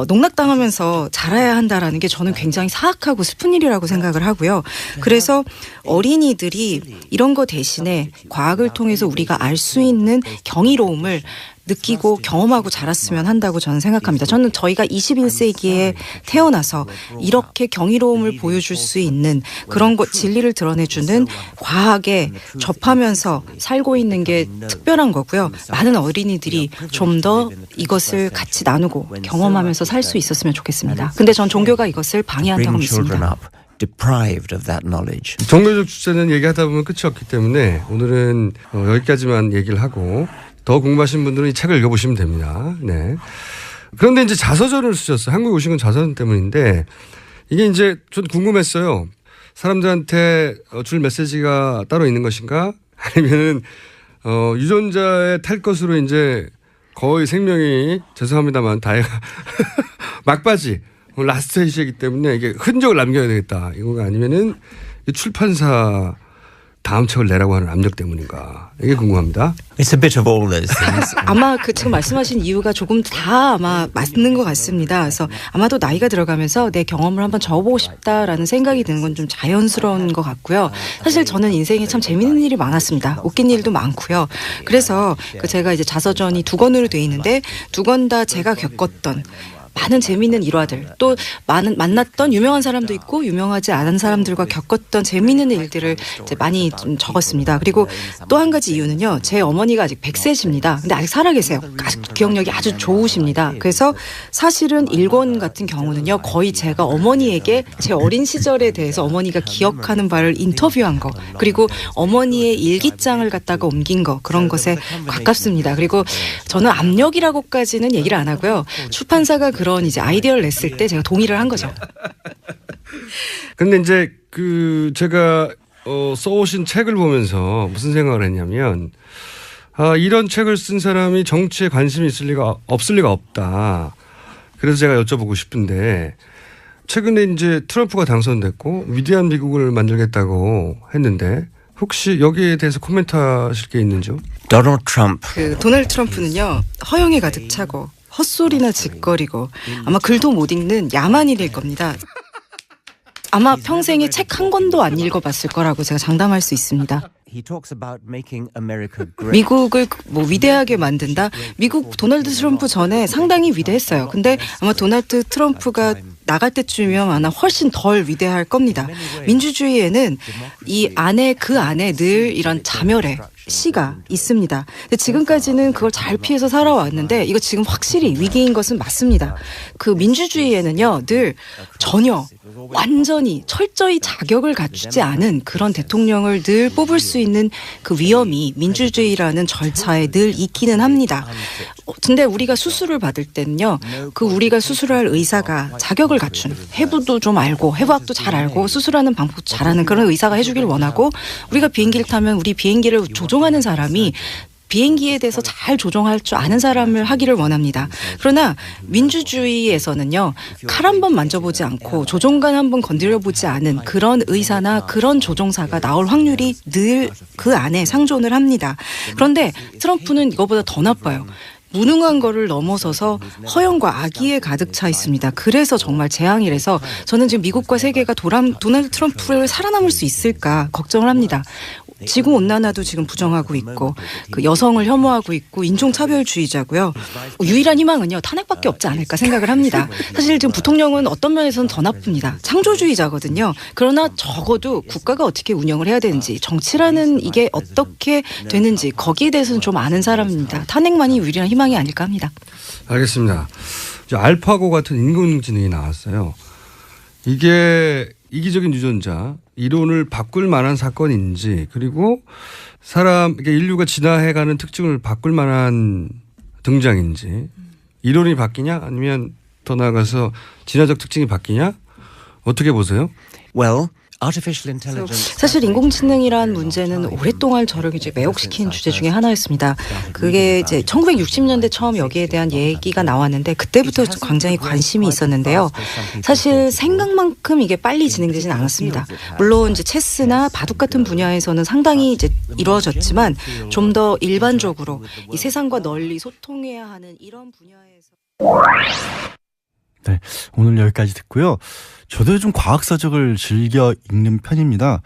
농락당하면서 자라야 한다라는 게 저는 굉장히 사악하고 슬픈 일이라고 생각을 하고요. 그래서 어린이들이 이런 거 대신에 과학을 통해서 우리가 알 수 있는 경이로움을 느끼고 경험하고 자랐으면 한다고 저는 생각합니다. 저는 저희가 21세기에 태어나서 이렇게 경이로움을 보여줄 수 있는 그런 것 진리를 드러내주는 과학에 접하면서 살고 있는 게 특별한 거고요. 많은 어린이들이 좀 더 이것을 같이 나누고 경험하면서 살 수 있었으면 좋겠습니다. 근데 전 종교가 이것을 방해한다고 믿습니다. Deprived of that knowledge. 종교적 주제는 얘기하다 보면 끝이 없기 때문에 오늘은 여기까지만 얘기를 하고 더 궁금하신 분들은 이 책을 읽어보시면 됩니다. 네. 그런데 이제 자서전을 쓰셨어요. 한국에 오신 건 자서전 때문인데 이게 이제 좀 궁금했어요. 사람들한테 줄 메시지가 따로 있는 것인가? 아니면은 유전자에 탈 것으로 이제 거의 생명이 죄송합니다만 다해가 막바지 라스트 회시이기 때문에 이게 흔적을 남겨야 되겠다. 이거가 아니면은 출판사 다음 책을 내라고 하는 압력 때문인가. 이게 궁금합니다. It's a bit of all those things. 아마 그 지금 말씀하신 이유가 조금 다 아마 맞는 것 같습니다. 그래서 아마도 나이가 들어가면서 내 경험을 한번 적어보고 싶다라는 생각이 드는 건 좀 자연스러운 것 같고요. 사실 저는 인생에 참 재밌는 일이 많았습니다. 웃긴 일도 많고요. 그래서 그 제가 이제 자서전이 2권으로 돼 있는데 2권 다 제가 겪었던 많은 재미있는 일화들, 또 많은 만났던 유명한 사람도 있고 유명하지 않은 사람들과 겪었던 재미있는 일들을 이제 많이 좀 적었습니다. 그리고 또 한 가지 이유는요. 제 어머니가 아직 100세십니다. 근데 아직 살아계세요. 아직 기억력이 아주 좋으십니다. 그래서 사실은 1권 같은 경우는요. 거의 제가 어머니에게 제 어린 시절에 대해서 어머니가 기억하는 바를 인터뷰한 거, 그리고 어머니의 일기장을 갖다가 옮긴 거, 그런 것에 가깝습니다. 그리고 저는 압력이라고까지는 얘기를 안 하고요. 출판사가 그런 이제 아이디어를 냈을 때 제가 동의를 한 거죠. 근데 이제 그 제가 써오신 책을 보면서 무슨 생각을 했냐면 이런 책을 쓴 사람이 정치에 관심이 없을 리가 없다. 그래서 제가 여쭤보고 싶은데 최근에 이제 트럼프가 당선됐고 위대한 미국을 만들겠다고 했는데 혹시 여기에 대해서 코멘트하실 게 있는지요? 그 도널드 트럼프는요. 허영에 가득 차고 헛소리나 짓거리고 아마 글도 못 읽는 야만인일 겁니다. 아마 평생에 책 한 권도 안 읽어봤을 거라고 제가 장담할 수 있습니다. 미국을 뭐 위대하게 만든다? 미국 도널드 트럼프 전에 상당히 위대했어요. 근데 아마 도널드 트럼프가 나갈 때쯤이면 아마 훨씬 덜 위대할 겁니다. 민주주의에는 그 안에 늘 이런 자멸의 시가 있습니다. 근데 지금까지는 그걸 잘 피해서 살아왔는데 이거 지금 확실히 위기인 것은 맞습니다. 그 민주주의에는요, 늘 전혀 완전히 철저히 자격을 갖추지 않은 그런 대통령을 늘 뽑을 수 있는 그 위험이 민주주의라는 절차에 늘 있기는 합니다. 근데 우리가 수술을 받을 때는요, 그 우리가 수술할 의사가 자격을 갖춘, 해부도 좀 알고 해부학도 잘 알고 수술하는 방법도 잘하는 그런 의사가 해주길 원하고, 우리가 비행기를 타면 우리 비행기를 조종하는 사람이 비행기에 대해서 잘 조종할 줄 아는 사람을 하기를 원합니다. 그러나 민주주의에서는요, 칼 한 번 만져보지 않고 조종관 한 번 건드려보지 않은 그런 의사나 그런 조종사가 나올 확률이 늘 그 안에 상존을 합니다. 그런데 트럼프는 이거보다 더 나빠요. 무능한 거를 넘어서서 허영과 악의에 가득 차 있습니다. 그래서 정말 재앙이라서 저는 지금 미국과 세계가 도널드 트럼프를 살아남을 수 있을까 걱정을 합니다. 지구온난화도 지금 부정하고 있고 그 여성을 혐오하고 있고 인종차별주의자고요. 유일한 희망은요, 탄핵밖에 없지 않을까 생각을 합니다. 사실 지금 부통령은 어떤 면에서는 더 나쁩니다. 창조주의자거든요. 그러나 적어도 국가가 어떻게 운영을 해야 되는지, 정치라는 이게 어떻게 되는지 거기에 대해서는 좀 아는 사람입니다. 탄핵만이 유일한 희망이 아닐까 합니다. 알겠습니다. 이제 알파고 같은 인공지능이 나왔어요. 이게 이기적인 유전자 이론을 바꿀 만한 사건인지, 그리고 인류가 진화해가는 특징을 바꿀 만한 등장인지, 이론이 바뀌냐 아니면 더 나아가서 진화적 특징이 바뀌냐, 어떻게 보세요? 사실 인공지능이란 문제는 오랫동안 저를 이제 매혹시킨 주제 중에 하나였습니다. 그게 이제 1960년대 처음 여기에 대한 얘기가 나왔는데 그때부터 굉장히 관심이 있었는데요. 사실 생각만큼 이게 빨리 진행되지는 않았습니다. 물론 이제 체스나 바둑 같은 분야에서는 상당히 이제 이루어졌지만 좀 더 일반적으로 이 세상과 널리 소통해야 하는 이런 분야에서. 네, 오늘 여기까지 듣고요. 저도 요즘 과학서적을 즐겨 읽는 편입니다.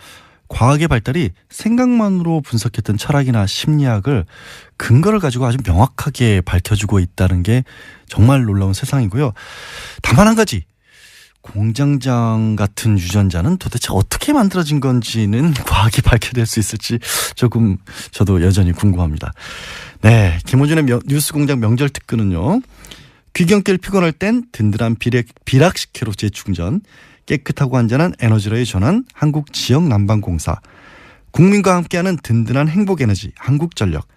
과학의 발달이 생각만으로 분석했던 철학이나 심리학을 근거를 가지고 아주 명확하게 밝혀주고 있다는 게 정말 놀라운 세상이고요. 다만 한 가지, 공장장 같은 유전자는 도대체 어떻게 만들어진 건지는 과학이 밝혀낼 수 있을지 조금 저도 여전히 궁금합니다. 네, 김호준의 뉴스공장 명절 특근은요, 귀경길 피곤할 땐 든든한 비락식혜로 재충전, 깨끗하고 안전한 에너지로의 전환 한국지역난방공사, 국민과 함께하는 든든한 행복에너지 한국전력,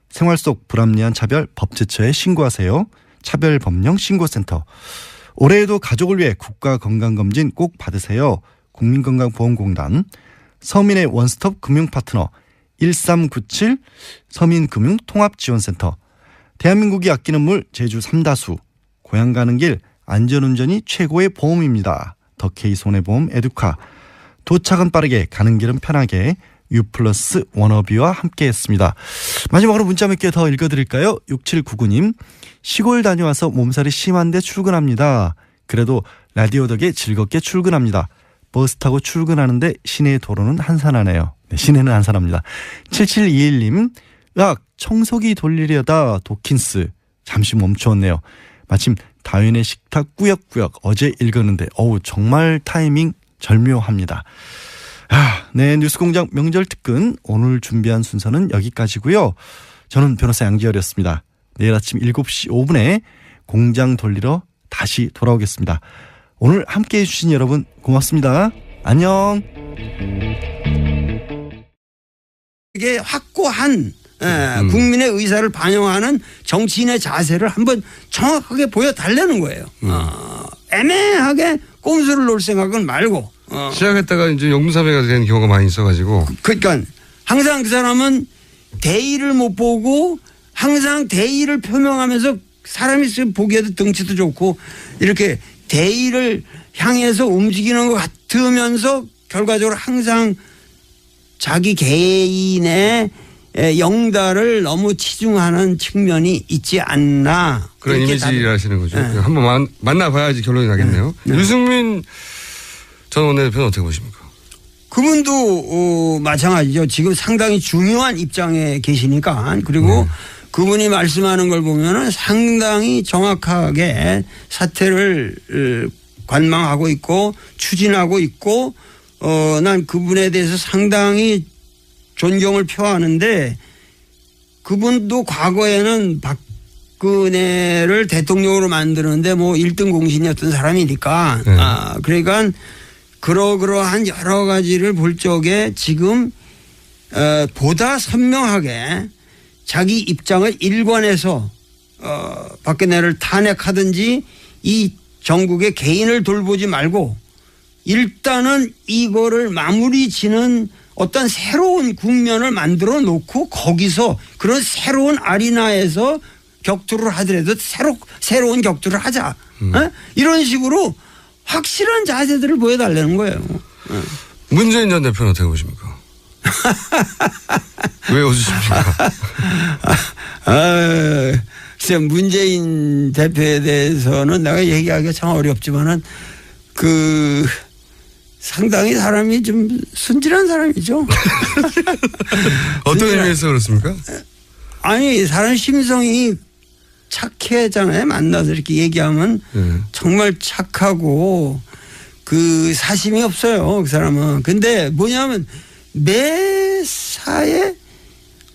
생활 속 불합리한 차별 법제처에 신고하세요. 차별법령신고센터, 올해에도 가족을 위해 국가건강검진 꼭 받으세요. 국민건강보험공단, 서민의 원스톱 금융파트너 1397 서민금융통합지원센터, 대한민국이 아끼는 물 제주 삼다수, 고향 가는 길 안전운전이 최고의 보험입니다. 더케이 손해보험 에듀카. 도착은 빠르게 가는 길은 편하게 유플러스 워너비와 함께했습니다. 마지막으로 문자 몇 개 더 읽어드릴까요? 6799님. 시골 다녀와서 몸살이 심한데 출근합니다. 그래도 라디오 덕에 즐겁게 출근합니다. 버스 타고 출근하는데 시내 도로는 한산하네요. 네, 시내는 한산합니다. 7721님. 으악, 청소기 돌리려다 도킨스. 잠시 멈추었네요. 마침 다윈의 식탁 꾸역꾸역 어제 읽었는데 정말 타이밍 절묘합니다. 네, 뉴스공장 명절 특근 오늘 준비한 순서는 여기까지고요. 저는 변호사 양지열이었습니다. 내일 아침 7시 5분에 공장 돌리러 다시 돌아오겠습니다. 오늘 함께해 주신 여러분 고맙습니다. 안녕. 이게 확고한 국민의 의사를 반영하는 정치인의 자세를 한번 정확하게 보여달라는 거예요. 애매하게 꼼수를 놓을 생각은 말고. 시작했다가 이제 용두사매가 된 경우가 많이 있어가지고. 그러니까 항상 그 사람은 대의를 못 보고 항상 대의를 표명하면서 사람이 보기에도 덩치도 좋고 이렇게 대의를 향해서 움직이는 것 같으면서 결과적으로 항상 자기 개인의 영달을 너무 치중하는 측면이 있지 않나. 그런 이미지를 하시는 거죠. 네. 한번 만나봐야지 결론이 나겠네요. 유승민 전 원내대표는 어떻게 보십니까? 그분도 마찬가지죠. 지금 상당히 중요한 입장에 계시니까. 그리고 그분이 말씀하는 걸 보면은 상당히 정확하게 사태를 관망하고 있고 추진하고 있고 난 그분에 대해서 상당히 존경을 표하는데 그분도 과거에는 박근혜를 대통령으로 만드는데 뭐 1등 공신이었던 사람이니까 그러니까 그러한 여러 가지를 볼 적에 지금 보다 선명하게 자기 입장을 일관해서 박근혜를 탄핵하든지 이 정국의 개인을 돌보지 말고 일단은 이거를 마무리 지는 어떤 새로운 국면을 만들어 놓고 거기서 그런 새로운 아리나에서 격투를 하더라도 새로운 격투를 하자. 이런 식으로 확실한 자세들을 보여달라는 거예요. 문재인 전 대표는 어떻게 보십니까? 왜 웃으십니까? 글쎄 문재인 대표에 대해서는 내가 얘기하기가 참 어렵지만은 상당히 사람이 좀 순진한 사람이죠. 어떤 의미에서 그렇습니까? 아니 사람 심성이 착해잖아요. 만나서 이렇게 얘기하면 정말 착하고 사심이 없어요. 그 사람은. 근데 뭐냐면 매사에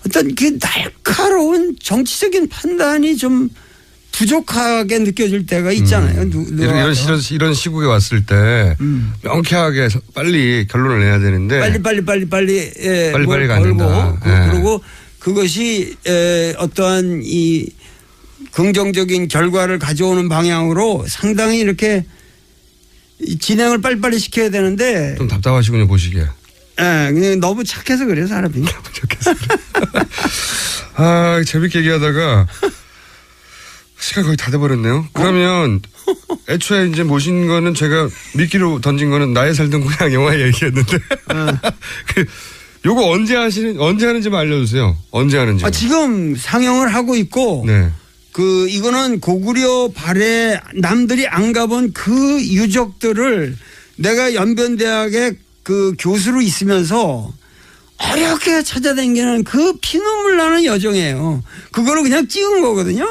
어떤 날카로운 정치적인 판단이 좀 부족하게 느껴질 때가 있잖아요. 이런 시국에 왔을 때 명쾌하게 빨리 결론을 내야 되는데 빨리 가야 된다. 그리고 그것이 어떠한 이 긍정적인 결과를 가져오는 방향으로 상당히 이렇게 진행을 빨리빨리 시켜야 되는데 좀 답답하시군요 보시기에. 그냥 너무 착해서 그래요 사람이. 착해서. 재밌게 얘기하다가 시간 거의 다 돼버렸네요. 그러면 애초에 이제 모신 거는 제가 미끼로 던진 거는 나의 살던 고향 영화 얘기했는데 요거 언제 하는지만 알려주세요. 언제 하는지. 지금 상영을 하고 있고 이거는 고구려 발에 남들이 안 가본 그 유적들을 내가 연변대학에 교수로 있으면서 어렵게 찾아다니는 그 피눈물 나는 여정이에요. 그거를 그냥 찍은 거거든요.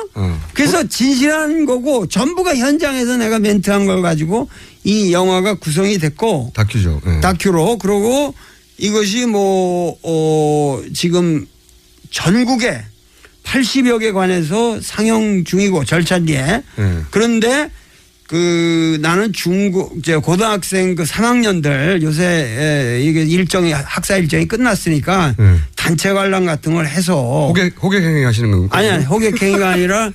그래서 진실한 거고 전부가 현장에서 내가 멘트한 걸 가지고 이 영화가 구성이 됐고 다큐죠. 다큐로. 그러고 이것이 지금 전국에 80여 개 관에서 상영 중이고 절차 뒤에. 그런데 나는 고등학생 3학년들 요새 이게 학사 일정이 끝났으니까 단체 관람 같은 걸 해서. 호객행위 하시는 건가요? 아니, 호객행위가 아니라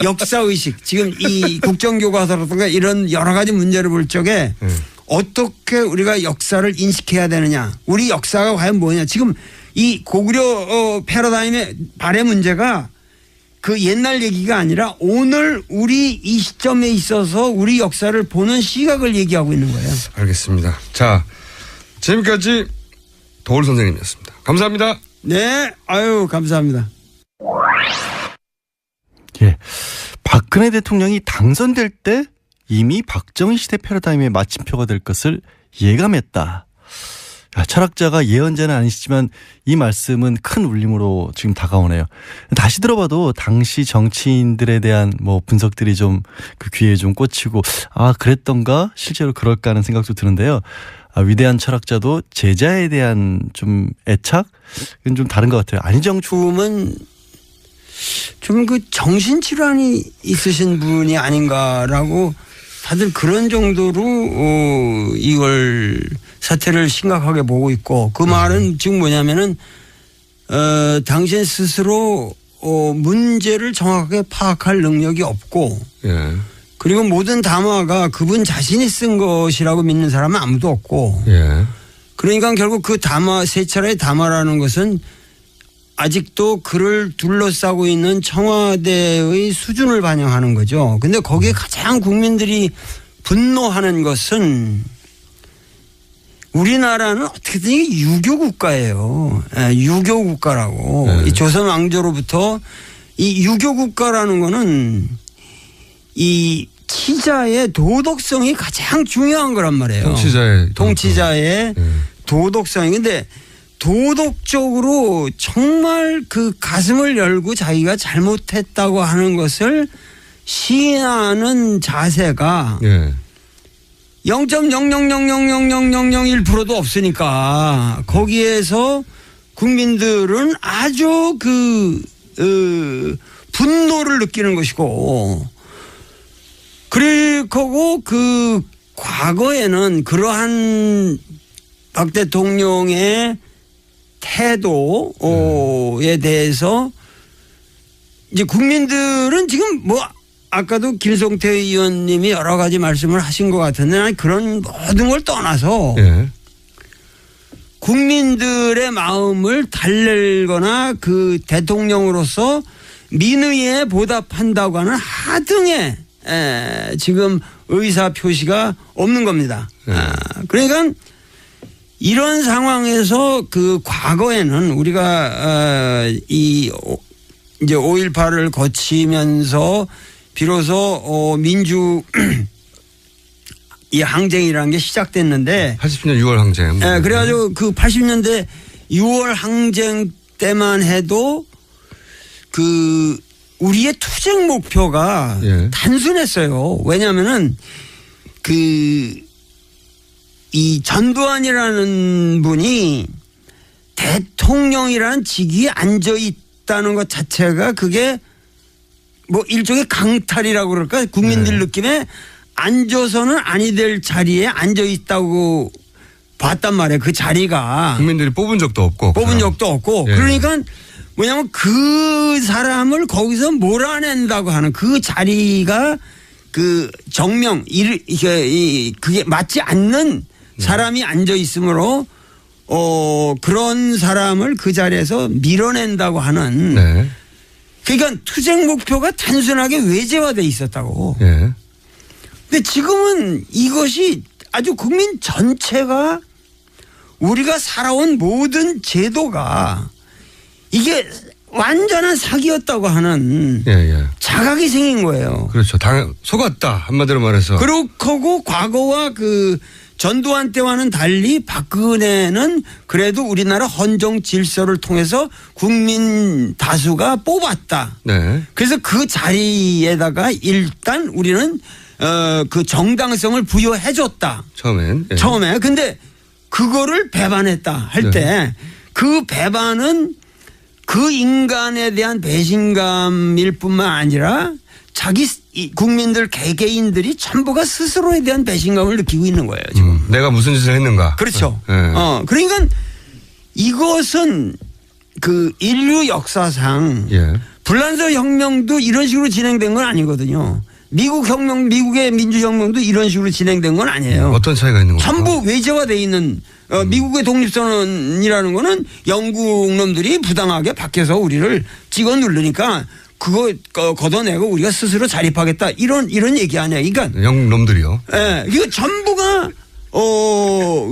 역사의식. 지금 이 국정교과서라든가 이런 여러 가지 문제를 볼 적에 어떻게 우리가 역사를 인식해야 되느냐. 우리 역사가 과연 뭐냐. 지금 이 고구려 패러다임의 발의 문제가 그 옛날 얘기가 아니라 오늘 우리 이 시점에 있어서 우리 역사를 보는 시각을 얘기하고 있는 거예요. 알겠습니다. 자, 지금까지 도올 선생님이었습니다. 감사합니다. 네, 아유 감사합니다. 예, 박근혜 대통령이 당선될 때 이미 박정희 시대 패러다임의 마침표가 될 것을 예감했다. 철학자가 예언자는 아니시지만 이 말씀은 큰 울림으로 지금 다가오네요. 다시 들어봐도 당시 정치인들에 대한 뭐 분석들이 좀 그 귀에 좀 꽂히고 그랬던가 실제로 그럴까 하는 생각도 드는데요. 위대한 철학자도 제자에 대한 좀 애착? 이건 좀 다른 것 같아요. 안희정 춤은 좀 그 정신질환이 있으신 분이 아닌가라고 다들 그런 정도로 이걸 사태를 심각하게 보고 있고 그 말은 지금 뭐냐면은 당신 스스로 문제를 정확하게 파악할 능력이 없고 예. 그리고 모든 담화가 그분 자신이 쓴 것이라고 믿는 사람은 아무도 없고 예. 그러니까 결국 그 담화 세 차례의 담화라는 것은 아직도 그를 둘러싸고 있는 청와대의 수준을 반영하는 거죠. 근데 거기에 가장 국민들이 분노하는 것은 우리나라는 어떻게든 유교 국가예요. 유교 국가라고. 이 조선 왕조로부터 이 유교 국가라는 거는 이 치자의 도덕성이 가장 중요한 거란 말이에요. 통치자의 도덕성이. 근데 도덕적으로 정말 그 가슴을 열고 자기가 잘못했다고 하는 것을 시인하는 자세가 0.00000001%도 없으니까 거기에서 국민들은 아주 분노를 느끼는 것이고 그리고 그 과거에는 그러한 박 대통령의 태도에 대해서 이제 국민들은 지금 뭐 아까도 김성태 의원님이 여러 가지 말씀을 하신 것 같은데 그런 모든 걸 떠나서 국민들의 마음을 달랠거나 그 대통령으로서 민의에 보답한다고 하는 하등의 지금 의사 표시가 없는 겁니다. 그러니까 이런 상황에서 그 과거에는 우리가 이제 5.18을 거치면서 비로소 민주 이 항쟁이라는 게 시작됐는데 80년 6월 항쟁. 그래가지고 그 80년대 6월 항쟁 때만 해도 그 우리의 투쟁 목표가 단순했어요. 왜냐하면은 이 전두환이라는 분이 대통령이라는 직위에 앉아 있다는 것 자체가 그게 뭐 일종의 강탈이라고 그럴까? 국민들 느낌에 앉아서는 아니 될 자리에 앉아 있다고 봤단 말이에요. 그 자리가. 국민들이 뽑은 적도 없고. 그러니까 뭐냐면 그 사람을 거기서 몰아낸다고 하는 그 자리가 그 정명, 그게 맞지 않는 사람이 앉아 있으므로 그런 사람을 그 자리에서 밀어낸다고 하는 그러니까 투쟁 목표가 단순하게 외제화돼 있었다고. 근데 지금은 이것이 아주 국민 전체가 우리가 살아온 모든 제도가 이게 완전한 사기였다고 하는 자각이 생긴 거예요. 그렇죠. 속았다 한마디로 말해서. 그렇고 과거와 그 전두환 때와는 달리 박근혜는 그래도 우리나라 헌정 질서를 통해서 국민 다수가 뽑았다. 그래서 그 자리에다가 일단 우리는 그 정당성을 부여해줬다. 처음에. 근데 그거를 배반했다 할 때 그 배반은 그 인간에 대한 배신감일 뿐만 아니라 자기 국민들 개개인들이 전부가 스스로에 대한 배신감을 느끼고 있는 거예요. 지금. 내가 무슨 짓을 했는가. 그렇죠. 그러니까 이것은 그 인류 역사상 불란서 혁명도 이런 식으로 진행된 건 아니거든요. 미국의 민주혁명도 이런 식으로 진행된 건 아니에요. 어떤 차이가 있는 거죠? 전부 외제화되어 있는 미국의 독립선언이라는 거는 영국 놈들이 부당하게 밖에서 우리를 찍어 누르니까 그거 걷어내고 우리가 스스로 자립하겠다 이런 얘기 아니야. 그러니까 영놈들이요. 예, 이거 전부가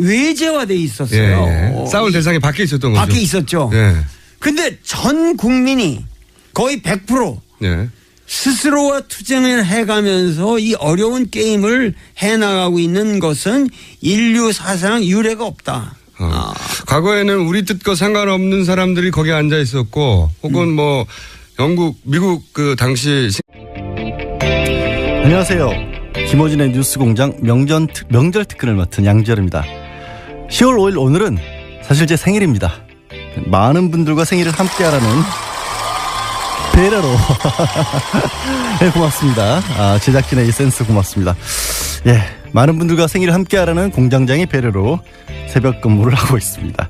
외제화돼 있었어요. 예. 싸울 대상이 밖에 있었던 거죠. 밖에 있었죠. 예. 근데 전 국민이 거의 100% 예. 스스로와 투쟁을 해가면서 이 어려운 게임을 해나가고 있는 것은 인류 사상 유례가 없다. 과거에는 우리 뜻과 상관없는 사람들이 거기에 앉아 있었고 혹은 뭐 영국, 미국 그 당시 안녕하세요. 김어준의 뉴스공장 명절 특근을 맡은 양지열입니다. 10월 5일 오늘은 사실 제 생일입니다. 많은 분들과 생일을 함께하라는 배려로 네, 고맙습니다. 제작진의 이 센스 고맙습니다. 예, 많은 분들과 생일을 함께하라는 공장장의 배려로 새벽 근무를 하고 있습니다.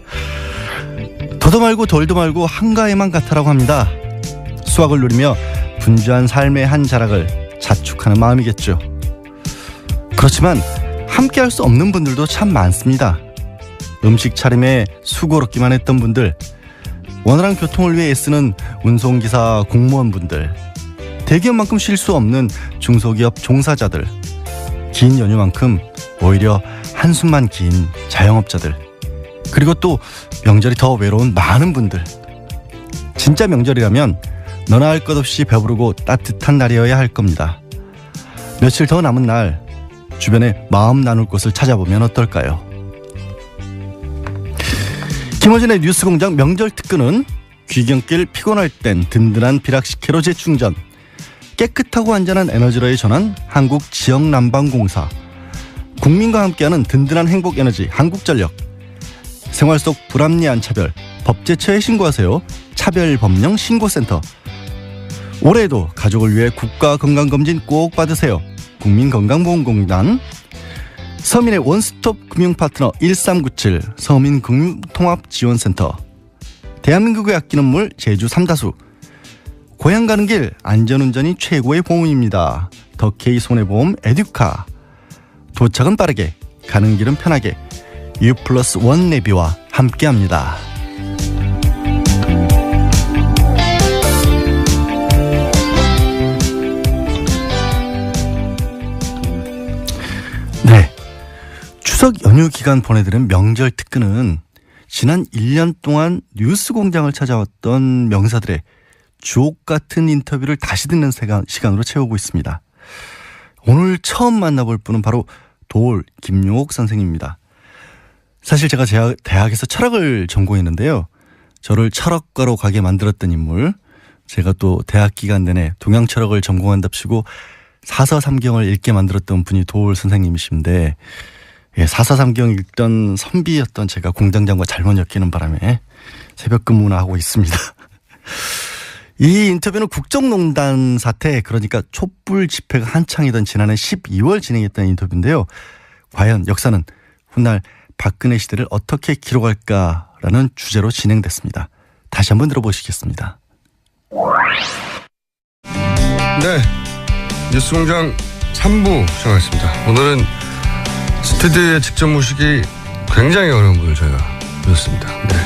더도 말고 덜도 말고 한가해만 같아라고 합니다. 수확을 누리며 분주한 삶의 한 자락을 자축하는 마음이겠죠. 그렇지만 함께할 수 없는 분들도 참 많습니다. 음식 차림에 수고롭기만 했던 분들, 원활한 교통을 위해 애쓰는 운송기사 공무원분들, 대기업만큼 쉴 수 없는 중소기업 종사자들, 긴 연휴만큼 오히려 한숨만 긴 자영업자들, 그리고 또 명절이 더 외로운 많은 분들. 진짜 명절이라면 너나 할 것 없이 배부르고 따뜻한 날이어야 할 겁니다. 며칠 더 남은 날 주변에 마음 나눌 곳을 찾아보면 어떨까요? 김어준의 뉴스공장 명절 특근은 귀경길 피곤할 땐 든든한 비락식혜로 재충전, 깨끗하고 안전한 에너지로의 전환 한국지역난방공사, 국민과 함께하는 든든한 행복에너지 한국전력, 생활 속 불합리한 차별 법제처에 신고하세요 차별법령신고센터, 올해에도 가족을 위해 국가건강검진 꼭 받으세요 국민건강보험공단, 서민의 원스톱 금융파트너 1397 서민금융통합지원센터, 대한민국의 아끼는 물 제주 삼다수, 고향 가는 길 안전운전이 최고의 보험입니다. 더케이 손해보험 에듀카, 도착은 빠르게 가는 길은 편하게 U+1 내비와 함께합니다. 네, 추석 연휴 기간 보내드린 명절 특근은 지난 1년 동안 뉴스공장을 찾아왔던 명사들의 주옥 같은 인터뷰를 다시 듣는 시간으로 채우고 있습니다. 오늘 처음 만나볼 분은 바로 도올 김용옥 선생님입니다. 사실 제가 대학에서 철학을 전공했는데요. 저를 철학과로 가게 만들었던 인물, 제가 또 대학 기간 내내 동양 철학을 전공한답시고 사서삼경을 읽게 만들었던 분이 도올 선생님이신데, 예, 사서삼경 읽던 선비였던 제가 공장장과 잘못 엮이는 바람에 새벽 근무나 하고 있습니다. 이 인터뷰는 국정농단 사태, 그러니까 촛불 집회가 한창이던 지난해 12월 진행했던 인터뷰인데요. 과연 역사는 훗날 박근혜 시대를 어떻게 기록할까라는 주제로 진행됐습니다. 다시 한번 들어보시겠습니다. 네, 뉴스공장 3부 시작하겠습니다. 오늘은 스튜디오에 직접 모시기 굉장히 어려운 분을 저희가 모셨습니다. 네.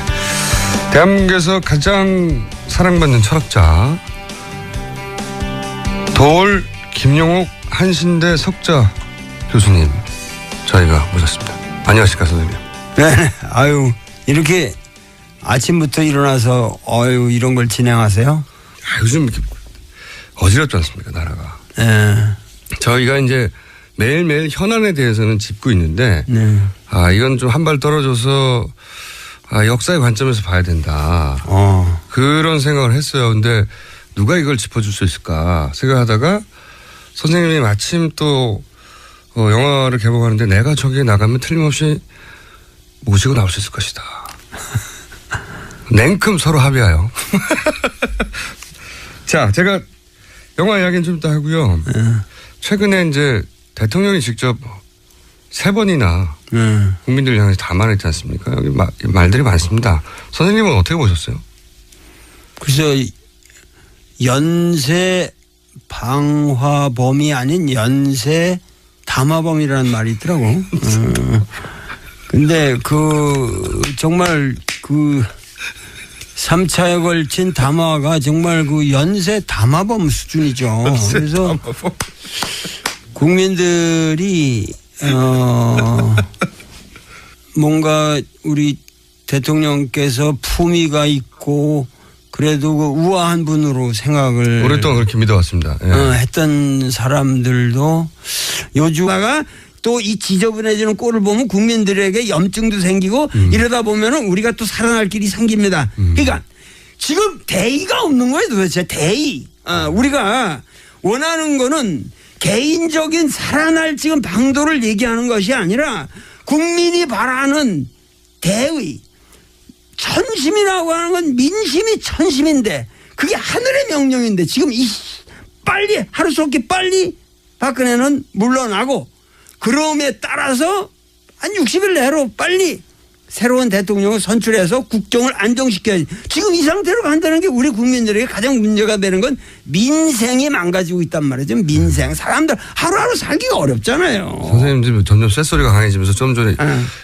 대한민국에서 가장 사랑받는 철학자 도올 김용옥 한신대 석자 교수님 저희가 모셨습니다. 안녕하십니까 선생님. 네, 아유 이렇게 아침부터 일어나서 이런 걸 진행하세요? 요즘 이렇게 어지럽지 않습니까 나라가. 네. 저희가 이제 매일매일 현안에 대해서는 짚고 있는데 네. 이건 좀 한 발 떨어져서 역사의 관점에서 봐야 된다. 그런 생각을 했어요. 근데 누가 이걸 짚어줄 수 있을까 생각하다가 선생님이 마침 또 영화를 개봉하는데 내가 저기에 나가면 틀림없이 모시고 나올 수 있을 것이다. 냉큼 서로 합의하여. 자, 제가 영화 이야기는 좀 이따 하고요. 최근에 이제 대통령이 직접 3번이나 국민들을 향해서 담아냈지 않습니까? 여기 말들이 많습니다. 선생님은 어떻게 보셨어요? 글쎄요, 연쇄 방화범이 아닌 연쇄 담화범이라는 말이 있더라고. 근데 정말 3차에 걸친 담화가 정말 그 연쇄 담화범 수준이죠. 그래서 국민들이 뭔가 우리 대통령께서 품위가 있고 그래도 그 우아한 분으로 생각을 오랫동안 그렇게 믿어왔습니다. 예. 했던 사람들도 요즘다가 또 이 지저분해지는 꼴을 보면 국민들에게 염증도 생기고 이러다 보면은 우리가 또 살아날 길이 생깁니다. 그러니까 지금 대의가 없는 거예요 도대체 대의. 우리가 원하는 거는 개인적인 살아날 지금 방도를 얘기하는 것이 아니라 국민이 바라는 대의. 천심이라고 하는 건 민심이 천심인데 그게 하늘의 명령인데 지금 빨리 하루속히 빨리 박근혜는 물러나고 그럼에 따라서 한 60일 내로 빨리 새로운 대통령을 선출해서 국정을 안정시켜야지. 지금 이 상태로 간다는 게 우리 국민들에게 가장 문제가 되는 건 민생이 망가지고 있단 말이죠. 민생. 사람들 하루하루 살기가 어렵잖아요. 선생님 지금 점점 쇳소리가 강해지면서 좀 전에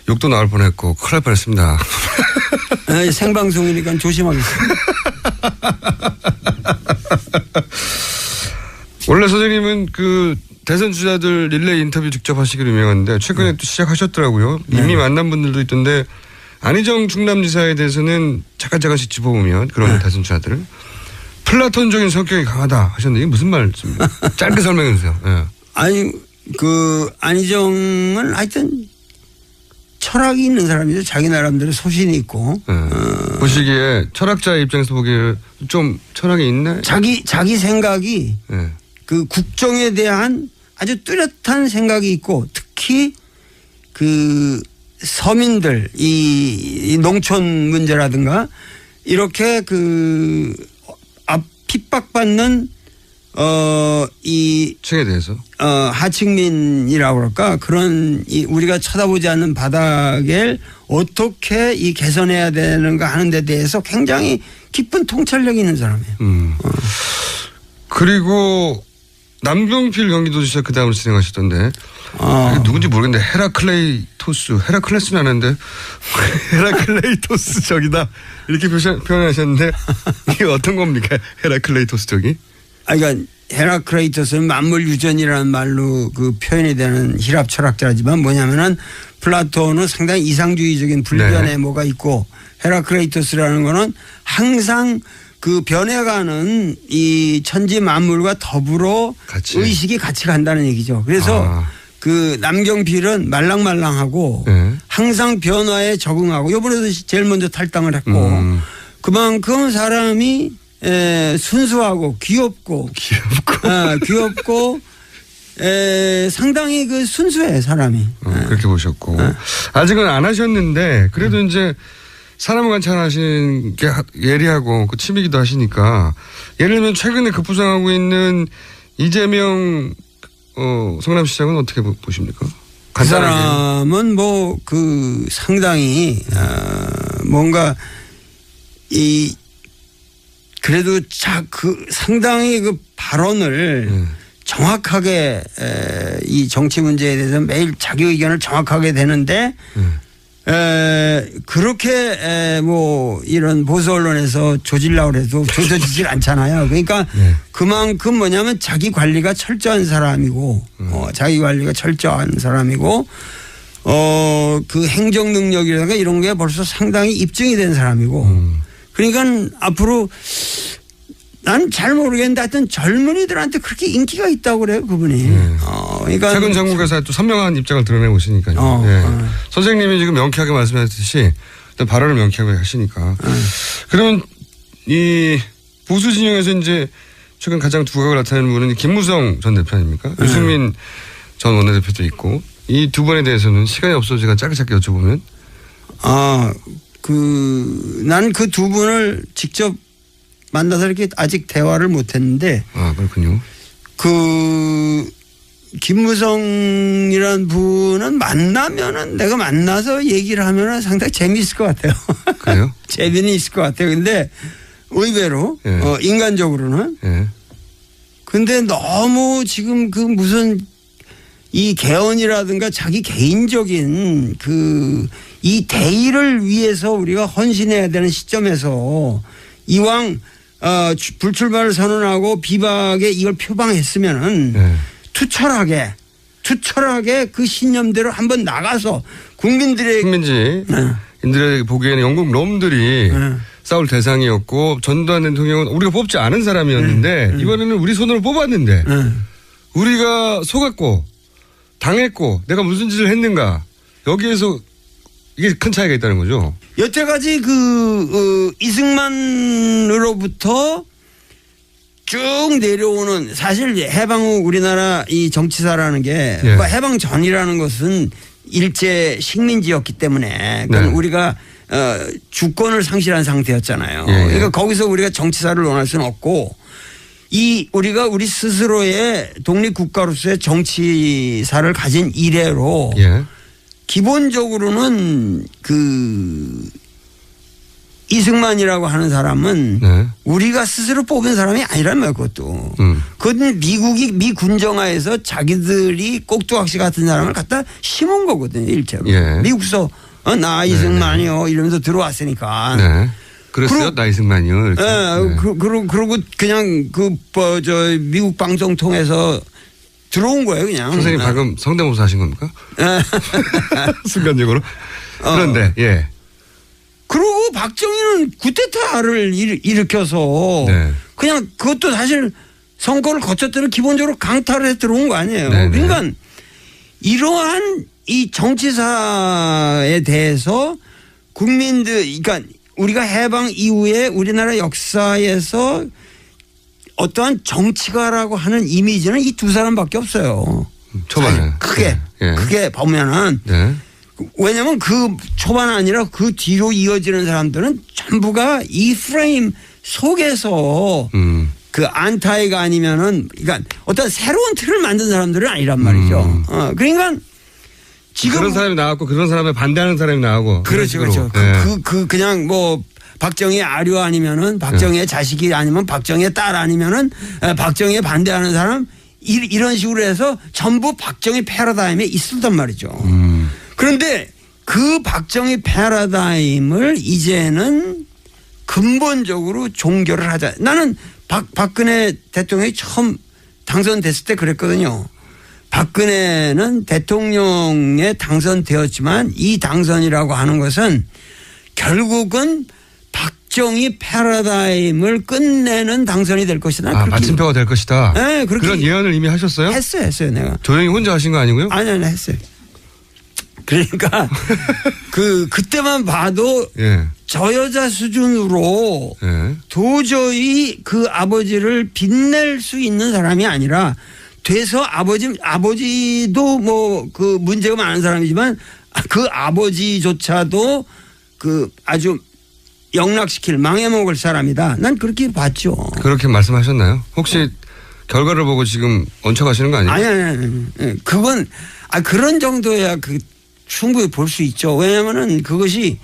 욕도 나올 뻔했고 큰일 날 뻔했습니다. 생방송이니까 조심하겠습니다. 원래 선생님은 그 대선 주자들 릴레이 인터뷰 직접 하시기로 유명한데 최근에 또 시작하셨더라고요. 이미 만난 분들도 있던데 안희정 충남지사에 대해서는 잠깐씩 짚어보면 그런 대선 주자들을 플라톤적인 성격이 강하다 하셨는데 이게 무슨 말씀입니까? 짧게 설명해 주세요. 예. 아니 그 안희정은 하여튼 철학이 있는 사람이죠. 자기 나름대로 소신이 있고. 보시기에 철학자의 입장에서 보기에 좀 철학이 있네. 자기 생각이 그 국정에 대한 아주 뚜렷한 생각이 있고 특히 그 서민들 이 농촌 문제라든가 이렇게 그 핍박받는 이 층에 대해서 하층민이라고 그럴까 그런 우리가 쳐다보지 않는 바닥을 어떻게 이 개선해야 되는가 하는 데 대해서 굉장히 깊은 통찰력이 있는 사람이에요. 그리고 남경필 경기도지사 그 다음으로 진행하셨던데 누군지 모르겠는데 헤라클레스는 아는데 헤라클레이토스 적이다 이렇게 표현하셨는데 이게 어떤 겁니까? 헤라클레이토스 적이? 그러니까 헤라클레이토스는 만물유전이라는 말로 그 표현이 되는 히랍 철학자지만 뭐냐면은 플라톤은 상당히 이상주의적인 불변의 뭐가 있고 헤라클레이토스라는 거는 항상 그 변해가는 이 천지 만물과 더불어 의식이 같이 간다는 얘기죠. 그래서 그 남경필은 말랑말랑하고 항상 변화에 적응하고 이번에도 제일 먼저 탈당을 했고 그만큼 사람이 순수하고 귀엽고 상당히 그 순수해 사람이. 그렇게 보셨고 아직은 안 하셨는데 그래도 이제 사람 관찰하시는 게 예리하고 그 취미기도 하시니까 예를 들면 최근에 급부상하고 있는 이재명 성남시장은 어떻게 보십니까? 그 사람은 뭐 그 상당히 뭔가 이 그래도 그 상당히 그 발언을 정확하게 이 정치 문제에 대해서 매일 자기 의견을 정확하게 되는데 그렇게 뭐 이런 보수 언론에서 조질라고 해도 조져지질 않잖아요. 그러니까 그만큼 뭐냐면 자기 관리가 철저한 사람이고 자기 관리가 철저한 사람이고 그 행정 능력이라든가 이런 게 벌써 상당히 입증이 된 사람이고 그러니까 앞으로 난 잘 모르겠는데 하여튼 젊은이들한테 그렇게 인기가 있다고 그래요 그분이. 그러니까 최근 정국에서 또 선명한 입장을 드러내고 있으니까요. 선생님이 지금 명쾌하게 말씀하셨듯이 발언을 명쾌하게 하시니까. 그러면 이 보수 진영에서 이제 최근 가장 두각을 나타내는 분은 김무성 전 대표 아닙니까? 유승민 전 원내대표도 있고 이 두 분에 대해서는 시간이 없어서 제가 짧게 여쭤보면. 난 그 두 분을 직접 만나서 이렇게 아직 대화를 못 했는데. 그렇군요. 그 김무성이라는 분은 만나면은 내가 만나서 얘기를 하면은 상당히 재미있을 것 같아요. 그래요? 재미는 있을 것 같아요. 근데 의외로 인간적으로는. 근데 너무 지금 그 무슨 이 개헌이라든가 자기 개인적인 이 대의를 위해서 우리가 헌신해야 되는 시점에서 이왕 불출마를 선언하고 비박에 이걸 표방했으면은 투철하게 그 신념대로 한번 나가서 국민들에게 보기에는 영국 놈들이 싸울 대상이었고 전두환 대통령은 우리가 뽑지 않은 사람이었는데 이번에는 우리 손으로 뽑았는데 우리가 속았고 당했고 내가 무슨 짓을 했는가 여기에서 이게 큰 차이가 있다는 거죠. 여태까지 이승만으로부터 쭉 내려오는 사실 해방 후 우리나라 이 정치사라는 게 해방 전이라는 것은 일제 식민지였기 때문에 우리가 주권을 상실한 상태였잖아요. 그러니까 거기서 우리가 정치사를 논할 수는 없고 우리가 우리 스스로의 독립국가로서의 정치사를 가진 이래로 기본적으로는 이승만이라고 하는 사람은 우리가 스스로 뽑은 사람이 아니란 말이에요. 그것은 미 군정하에서 자기들이 꼭두각시 같은 사람을 갖다 심은 거거든요. 일체로. 미국서 나 이승만이요 이러면서 들어왔으니까. 그랬어요? 나 이승만이요. 그러고 그냥 미국 방송 통해서 들어온 거예요, 그냥. 선생님 방금 성대모사 하신 겁니까? 순간적으로. 그런데 그리고 박정희는 쿠데타를 일으켜서 그냥 그것도 사실 선거를 거쳤더니 기본적으로 강탈을 해 들어온 거 아니에요. 그러니까 이러한 이 정치사에 대해서 그러니까 우리가 해방 이후에 우리나라 역사에서 어떠한 정치가라고 하는 이미지는 이 두 사람밖에 없어요. 초반에. 크게 보면은. 왜냐면 그 초반 아니라 그 뒤로 이어지는 사람들은 전부가 이 프레임 속에서 안타이가 아니면은 그러니까 어떤 새로운 틀을 만든 사람들은 아니란 말이죠. 그러니까 지금 그런 사람이 나왔고 그런 사람에 반대하는 사람이 나오고. 그렇죠. 그냥 박정희의 아류 아니면은 박정희의 자식이 아니면 박정희의 딸 아니면은 박정희에 반대하는 사람 이런 식으로 해서 전부 박정희 패러다임에 있었단 말이죠. 그런데 그 박정희 패러다임을 이제는 근본적으로 종결을 하자. 나는 박근혜 대통령이 처음 당선됐을 때 그랬거든요. 박근혜는 대통령에 당선되었지만 이 당선이라고 하는 것은 결국은 박정희 패러다임을 끝내는 당선이 될 것이다. 마침표가 될 것이다. 네, 그런 예언을 이미 하셨어요? 했어요 내가. 조용히 혼자 하신 거 아니고요? 아니 했어요. 그러니까 그때만 봐도 저 여자 수준으로 도저히 그 아버지를 빛낼 수 있는 사람이 아니라 돼서 아버지도 그 문제가 많은 사람이지만 그 아버지조차도 아주 영락시킬 망해먹을 사람이다. 난 그렇게 봤죠. 그렇게 말씀하셨나요? 혹시 결과를 보고 지금 얹혀가시는 거 아니에요? 아니. 그건 그런 정도야 충분히 볼 수 있죠. 왜냐하면은 그것이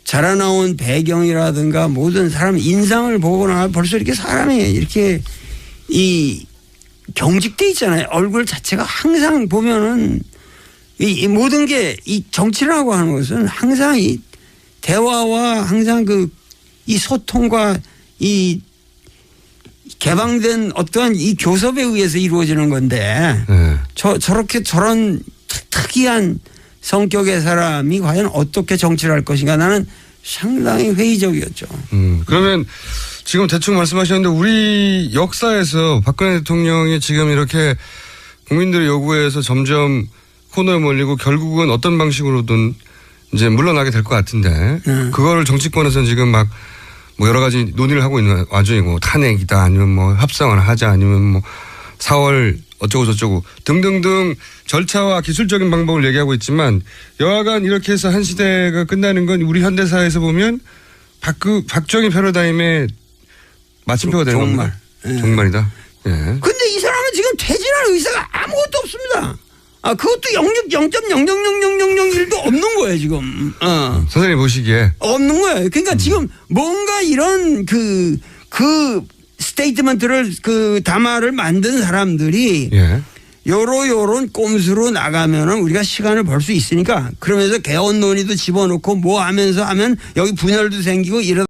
자라나온 배경이라든가 모든 사람 인상을 보거나 벌써 이렇게 사람이 이렇게 경직돼 있잖아요. 얼굴 자체가 항상 보면은 이 모든 게 이 정치라고 하는 것은 항상 이 대화와 항상 이 소통과 이 개방된 어떠한 이 교섭에 의해서 이루어지는 건데 저런 특이한 성격의 사람이 과연 어떻게 정치를 할 것인가 나는 상당히 회의적이었죠. 그러면 지금 대충 말씀하셨는데 우리 역사에서 박근혜 대통령이 지금 이렇게 국민들의 요구에서 점점 코너에 몰리고 결국은 어떤 방식으로든 이제 물러나게 될 것 같은데 그거를 정치권에서는 지금 막 뭐 여러 가지 논의를 하고 있는 와중이고 탄핵이다 아니면 뭐 협상을 하자 아니면 뭐 4월 어쩌고 저쩌고 등등등 절차와 기술적인 방법을 얘기하고 있지만 여하간 이렇게 해서 한 시대가 끝나는 건 우리 현대사에서 보면 박정희 패러다임의 마침표가 되는 겁니다. 정말이다. 근데 이 사람은 지금 퇴진할 의사가 아무것도 없습니다. 그것도 0.000001도 없는 거예요, 지금. 선생님 보시기에. 없는 거예요. 그러니까 지금 뭔가 이런 그 스테이트먼트를 담화를 만든 사람들이 요런 꼼수로 나가면은 우리가 시간을 벌 수 있으니까 그러면서 개헌 논의도 집어넣고 뭐 하면서 하면 여기 분열도 생기고 이러다